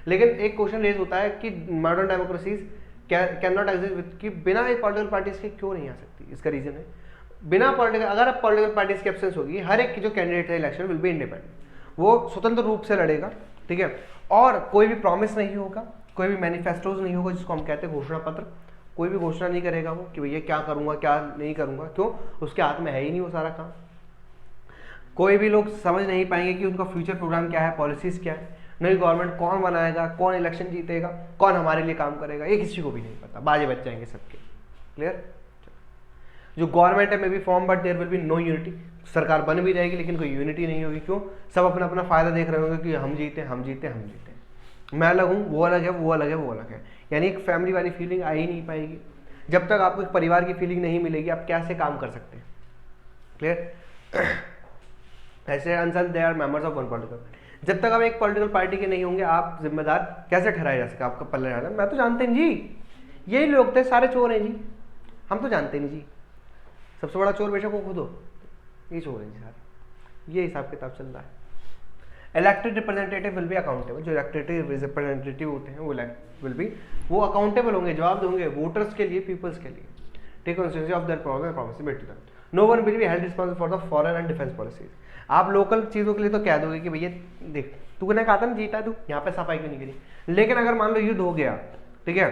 लेकिन एक क्वेश्चन रेज होता है कि modern democracies can not exist, कि बिना पॉलिटिकल पार्टीज के क्यों नहीं आ सकती। इसका रीजन है बिना पॉलिटिकल, अगर अब पॉलिटिकल पार्टीज की एब्सेंस होगी, हर एक की जो कैंडिडेट है इलेक्शन विल बी इंडिपेंडेंट, वो स्वतंत्र रूप से लड़ेगा, ठीक है, और कोई भी प्रॉमिस नहीं होगा, कोई भी मैनिफेस्टोज नहीं होगा, जिसको हम कहते हैं घोषणा पत्र। कोई भी घोषणा नहीं करेगा वो कि भैया क्या करूंगा क्या नहीं करूंगा, क्यों, उसके हाथ में है ही नहीं वो सारा काम। कोई भी लोग समझ नहीं पाएंगे कि उनका फ्यूचर प्रोग्राम क्या है, पॉलिसीज क्या है, नई गवर्नमेंट कौन बनाएगा, कौन इलेक्शन जीतेगा, कौन हमारे लिए काम करेगा, ये किसी को भी नहीं पता, बाजे बच जाएंगे सबके। क्लियर। जो गवर्नमेंट है may be form but there will be no unity. सरकार बन भी जाएगी लेकिन कोई यूनिटी नहीं होगी, क्यों, सब अपना अपना फायदा देख रहे होंगे कि हम जीते हम जीते हम जीते, मैं अलग हूँ, वो अलग है, वो अलग है, वो अलग है। यानी एक फैमिली वाली फीलिंग आ ही नहीं पाएगी। जब तक आपको एक परिवार की फीलिंग नहीं मिलेगी, आप कैसे काम कर सकते हैं। क्लियर। ऐसे अनसल they are members of one political. जब तक आप एक पॉलिटिकल पार्टी के नहीं होंगे, आप जिम्मेदार कैसे ठहराए जा सके, आपका पल्ले डाला। मैं तो जानते हैं जी, यही लोग थे, सारे चोर हैं जी, हम तो जानते नहीं जी, सबसे बड़ा चोर बेशक वो खुद हो, ये चोर है जी सारे, ये हिसाब किताब चल रहा है। Elected representative will be accountable. जो इलेक्टेड रिप्रेजेंटेटिव होते हैं वो विल बी, वो अकाउंटेबल होंगे, जवाब देंगे वोटर्स के लिए, पीपल्स के लिए, take consequence of their promise to them. No one will be held responsible for the foreign and defence policies. आप लोकल चीज़ों के लिए तो कह दोगे कि भैया देख, तूने कहा था ना जीता तू, यहाँ पे सफाई क्यों नहीं करी। लेकिन अगर मान लो युद्ध हो गया, ठीक है,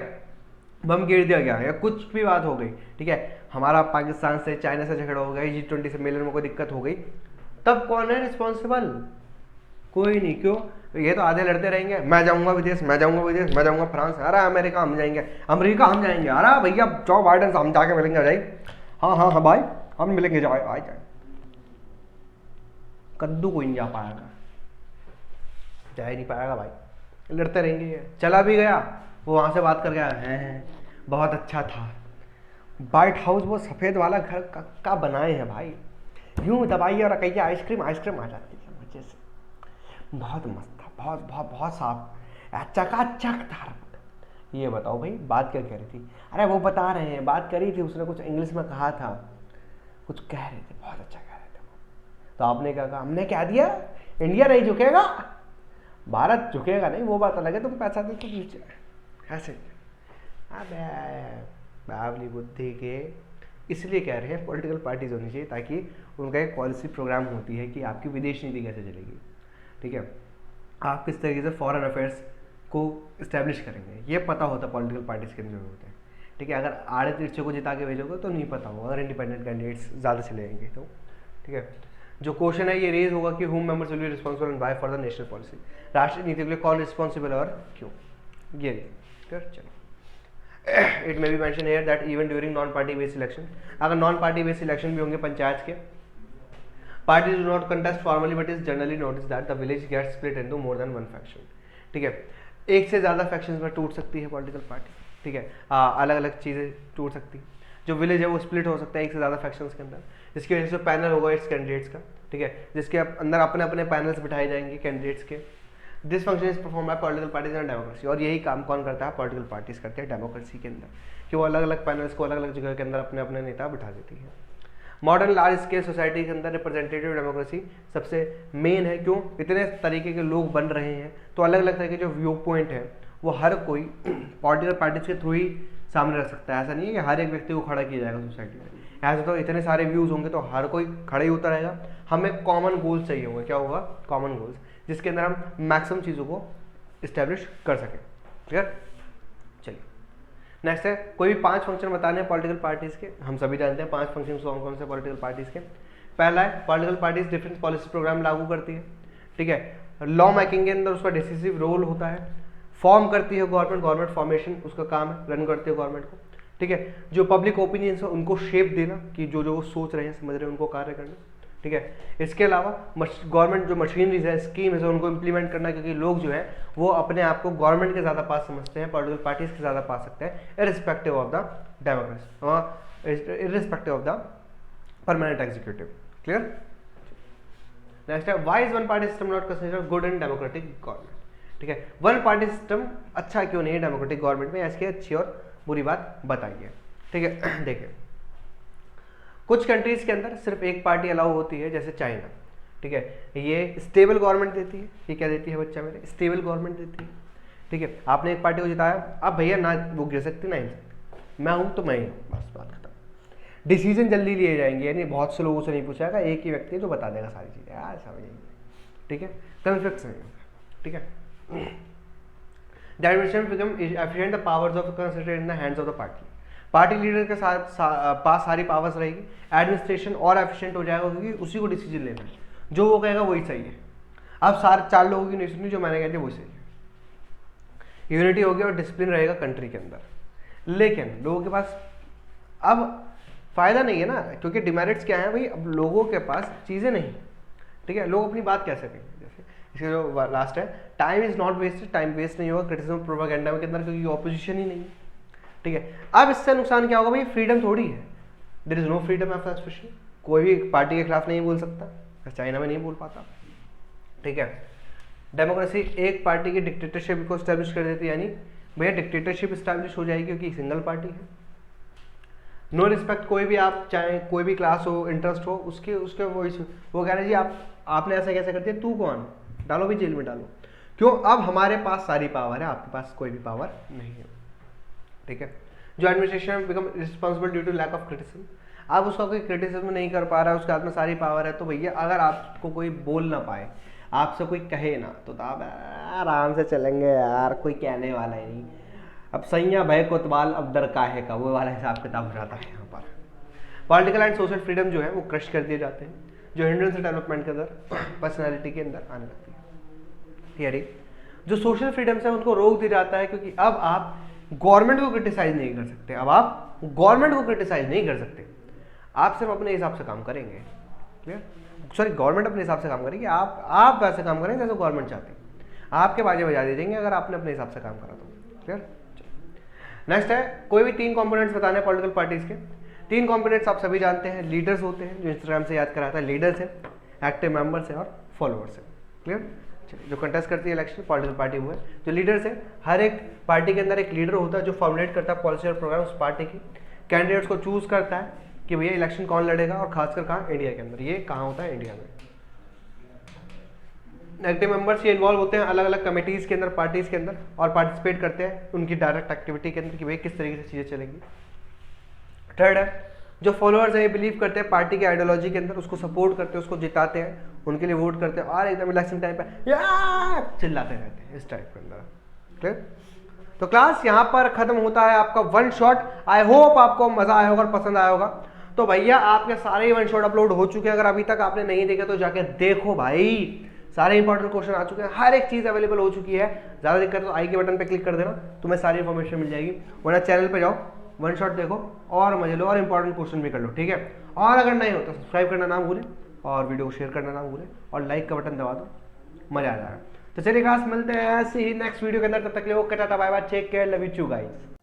बम गिर दिया गया या कुछ भी बात हो गई, ठीक है, हमारा पाकिस्तान से चाइना से झगड़ा हो गया, G20 से मिलने में कोई दिक्कत हो गई, तब कौन है रिस्पॉन्सिबल, कोई नहीं। क्यों, ये तो आधे लड़ते रहेंगे, मैं जाऊंगा विदेश, मैं जाऊंगा विदेश, मैं जाऊंगा फ्रांस, अरे अमेरिका हम जाएंगे, अमेरिका हम जाएंगे, अरे भैया जो बाइडेन से हम जाके मिलेंगे भाई, हाँ हाँ हाँ भाई हम मिलेंगे, जाए आ जाए। कद्दू कोई नहीं जा पाएगा, जा ही नहीं पाएगा भाई, लड़ते रहेंगे। चला भी गया वो वहाँ से बात कर गया है बहुत अच्छा था, व्हाइट हाउस वो सफ़ेद वाला घर का बनाए हैं भाई, यूँ दबाइए और कहिए आइसक्रीम आइसक्रीम आ जाती है वजह से, बहुत मस्त था, बहुत बहुत बहुत साफ, चकाचक था। ये बताओ भाई बात क्या कह रही थी, अरे वो बता रहे हैं, बात करी थी उसने, कुछ इंग्लिश में कहा था, कुछ कह रहे थे, बहुत अच्छा कह रहे थे। तो आपने क्या कहा, हमने क्या दिया, इंडिया नहीं झुकेगा, भारत झुकेगा नहीं, वो बात अलग है, तुम पैसा दे तो नीचे ऐसे। अबे बावली बुद्धि के, इसलिए कह रहे हैं पॉलिटिकल पार्टीज होनी चाहिए, ताकि उनका एक पॉलिसी प्रोग्राम होती है कि आपकी विदेश नीति कैसे चलेगी, ठीक है, आप किस तरीके से फॉरेन अफेयर्स को इस्टेब्लिश करेंगे, ये पता होता है पॉलिटिकल पार्टीज के अंदर होते हैं, ठीक है। अगर आड़े तिरछे को जिता के भेजोगे तो नहीं पता होगा, अगर इंडिपेंडेंट कैंडिडेट्स ज़्यादा चले जाएंगे तो, ठीक है। जो क्वेश्चन है ये रेज होगा कि home members will be responsible and why for the national policy, राष्ट्रीय नीति के लिए कौन रिस्पॉन्सिबल और क्यों, ये चलो। It may be mention here that even during non party based election, अगर नॉन पार्टी बेस्ड इलेक्शन भी होंगे पंचायत के, parties do not contest formally but is generally notice that the village gets split into more than one faction, ठीक है। एक से ज़्यादा फैक्शंस में टूट सकती है पॉलिटिकल पार्टी, ठीक है, अलग अलग चीज़ें टूट सकती है, जो विलेज है वो स्प्लिट हो सकता है एक से ज़्यादा फैक्शंस के अंदर, जिसकी वजह से पैनल होगा इट्स कैंडिडेट्स का, ठीक है, जिसके अंदर अपने अपने पैनल्स बिठाए जाएंगे कैंडिडेट्स के। This function is perform by political parties and democracy, और यही काम कौन करता है, पॉलिटिकल पार्टीज करते हैं डेमोक्रेसी के अंदर, कि वो अलग अलग पैनल्स को अलग अलग जगह के अंदर अपने अपने नेता बिठा देती है। मॉडर्न लार्ज स्केल सोसाइटी के अंदर रिप्रेजेंटेटिव डेमोक्रेसी सबसे मेन है, क्यों, इतने तरीके के लोग बन रहे हैं, तो अलग अलग तरह के जो व्यू पॉइंट है वो हर कोई पॉलिटिकल पार्टीज के थ्रू ही सामने रख सकता है। ऐसा नहीं है कि हर एक व्यक्ति को खड़ा किया जाएगा सोसाइटी में, ऐसा तो इतने सारे व्यूज़ होंगे तो हर कोई खड़ा ही होता रहेगा। हमें कॉमन गोल्स चाहिए होंगे, क्या होगा, कॉमन गोल्स, जिसके अंदर हम मैक्सिमम चीज़ों को इस्टेब्लिश कर सकें। क्लियर, चलिए नेक्स्ट है, कोई भी 5 फंक्शन बताने हैं पॉलिटिकल पार्टीज़ के। हम सभी जानते हैं 5 फंक्शन कौन कौन से पॉलिटिकल पार्टीज़ के। पहला है, political parties different policy program लागू करती है, ठीक है। लॉ मेकिंग के अंदर उसका डिसिसिव रोल होता है। फॉर्म करती है गवर्नमेंट, गवर्नमेंट फॉर्मेशन उसका काम है, रन करती है गवर्नमेंट को, ठीक है। जो पब्लिक ओपिनियंस है उनको शेप देना कि जो जो वो सोच रहे हैं समझ रहे हैं उनको कार्य करना, ठीक है। इसके अलावा गवर्नमेंट जो मशीनरीज है, स्कीम है, उनको इम्प्लीमेंट करना, क्योंकि लोग जो है वो अपने आप को गवर्नमेंट के ज़्यादा पास समझते हैं, पॉलिटिकल पार्टीज के ज़्यादा पास सकते हैं, irrespective of the democracy, irrespective of the permanent executive. Clear. Next है, why is one party system not considered good in democratic government, ठीक है। वन पार्टी सिस्टम अच्छा क्यों नहीं है डेमोक्रेटिक गवर्नमेंट में, इसकी अच्छी और बुरी बात बताइए, ठीक है। देखिए, कुछ कंट्रीज के अंदर सिर्फ एक पार्टी अलाउ होती है, जैसे चाइना, ठीक है। ये स्टेबल गवर्नमेंट देती है, ये क्या देती है बच्चा मेरे, स्टेबल गवर्नमेंट देती है, ठीक है। आपने एक पार्टी को जिताया, अब भैया ना वो गिर सकती ना हिल सकती, मैं हूँ तो मैं ही हूँ, बस बात खत्म। डिसीजन जल्दी लिए जाएंगे, यानी बहुत से लोगों से नहीं पूछा जाएगा, एक ही व्यक्ति है जो बता देगा सारी चीज़ें, यार समझिए, ठीक है। कन्फ्लिक्ट नहीं होगा, ठीक है। The administration become efficient, the powers of concentrated in the hands of the party. Party leader के साथ पास सारी पावर्स रहेगी, एडमिनिस्ट्रेशन और एफिशिएंट हो जाएगा, क्योंकि उसी को डिसीजन लेना है, जो वो कहेगा वही सही है। अब सारे 4 लोगों की नहीं सुनी, जो मैंने कह दिया वही सही है। यूनिटी होगी और डिसिप्लिन रहेगा कंट्री के अंदर। लेकिन लोगों के पास अब फायदा नहीं है ना, क्योंकि डिमेरिट्स क्या है भाई, अब लोगों के पास चीज़ें नहीं, ठीक है। लोग अपनी बात कैसे कहेंगे, जैसे इसके जो लास्ट है, time is not wasted, time waste नहीं होगा क्रिटिसिज्म प्रोपेगेंडा के अंदर, क्योंकि ऑपोजिशन ही नहीं है, ठीक है। अब इससे नुकसान क्या होगा भाई, फ्रीडम थोड़ी है, there is no freedom of expression, कोई भी पार्टी के खिलाफ नहीं बोल सकता, चाइना में नहीं बोल पाता, ठीक है। डेमोक्रेसी एक पार्टी की डिक्टेटरशिप को स्टैब्लिश कर देती है, यानी भैया डिक्टेटरशिप स्टैब्लिश हो जाएगी, क्योंकि सिंगल पार्टी है। नो रिस्पेक्ट, कोई भी आप चाहे कोई भी क्लास हो, इंटरेस्ट हो, उसके उसके वो कह रहे हैं जी आपने ऐसा कैसे कर दिया, तू कौन, डालो भी जेल में डालो, क्यों, अब हमारे पास सारी पावर है, आपके पास कोई भी पावर नहीं है, ठीक है। जो administration become responsible due to lack of criticism, अब उसका कोई क्रिटिसिज्म नहीं कर पा रहा है, उसके हाथ में सारी पावर है, तो भैया अगर आपको कोई बोल ना पाए, आपसे कोई कहे ना, तो आप आराम से चलेंगे यार, कोई कहने वाला ही नहीं। अब सैया भय कोतवाल अब दर काहे का, वो वाला हिसाब किताब हो जाता है यहाँ पर। पॉलिटिकल एंड सोशल फ्रीडम जो है वो क्रश कर दिए जाते हैं, जो हिंड्रेंस डेवलपमेंट के अंदर, पर्सनैलिटी के अंदर आने लगती है। यानी जो सोशल फ्रीडम्स है उनको रोक दिया जाता है, क्योंकि अब आप गवर्नमेंट को क्रिटिसाइज नहीं कर सकते, अब आप गवर्नमेंट को क्रिटिसाइज नहीं कर सकते, आप सिर्फ अपने हिसाब से काम करेंगे। क्लियर, सॉरी, गवर्नमेंट अपने हिसाब से काम करेगी, आप वैसे काम करेंगे जैसे गवर्नमेंट चाहती है, आपके बाजे बजा दे देंगे अगर आपने अपने हिसाब से काम करा तो। क्लियर। नेक्स्ट है, कोई भी 3 कंपोनेंट्स बताने पॉलिटिकल पार्टीज के। 3 कंपोनेंट्स आप सभी जानते हैं, लीडर्स होते हैं, जो इंस्टाग्राम से याद कराता है, लीडर्स है, एक्टिव मेंबर्स है और फॉलोअर्स है। क्लियर। जो कंटेस्ट करती है इलेक्शन पॉलिटिकल पार्टी वो है। जो लीडर्स है, हर एक पार्टी के अंदर एक लीडर होता है जो फॉर्मुलेट करता है पॉलिसी और प्रोग्राम उस पार्टी की, कैंडिडेट्स को चूज करता है कि भैया इलेक्शन कौन लड़ेगा, और खासकर कहाँ, इंडिया के अंदर। ये कहाँ होता है, इंडिया में। एक्टिव मेंबर्स ये इन्वॉल्व होते हैं अलग अलग कमेटीज के अंदर, पार्टीज के अंदर, और पार्टिसिपेट करते हैं उनकी डायरेक्ट एक्टिविटी के अंदर कि भाई किस तरीके से चीज़ें चलेंगी। थर्ड है, जो फॉलोअर्स हैं ये बिलीव करते हैं पार्टी की आइडियोलॉजी के अंदर, उसको सपोर्ट करते हैं, उसको जिताते हैं, उनके लिए वोट करते हैं, और एकदम इलेक्शन टाइम पे चिल्लाते रहते हैं इस टाइप के अंदर। क्लियर। तो क्लास यहाँ पर खत्म होता है आपका वन शॉट। आई होप आपको मजा आया होगा और पसंद आया होगा। तो भैया आपके सारे वन शॉट अपलोड हो चुके हैं, अगर अभी तक आपने नहीं देखे तो जाके देखो भाई, सारे इंपॉर्टेंट क्वेश्चन आ चुके हैं, हर एक चीज अवेलेबल हो चुकी है। ज्यादा दिक्कत तो आई के बटन पे क्लिक कर देना, तुम्हें सारी इन्फॉर्मेशन मिल जाएगी, वरना चैनल पे जाओ, वन शॉट देखो और मजे लो और इंपॉर्टेंट क्वेश्चन भी कर लो, ठीक है। और अगर नहीं हो तो सब्सक्राइब करना ना भूलें, और वीडियो को शेयर करना ना भूलें, और लाइक का बटन दबा दो, मजा आ जाएगा। तो चलिए खास मिलते हैं ऐसे ही नेक्स्ट वीडियो के अंदर, तब तक के लिए okay tata bye bye, take care, love you too guys.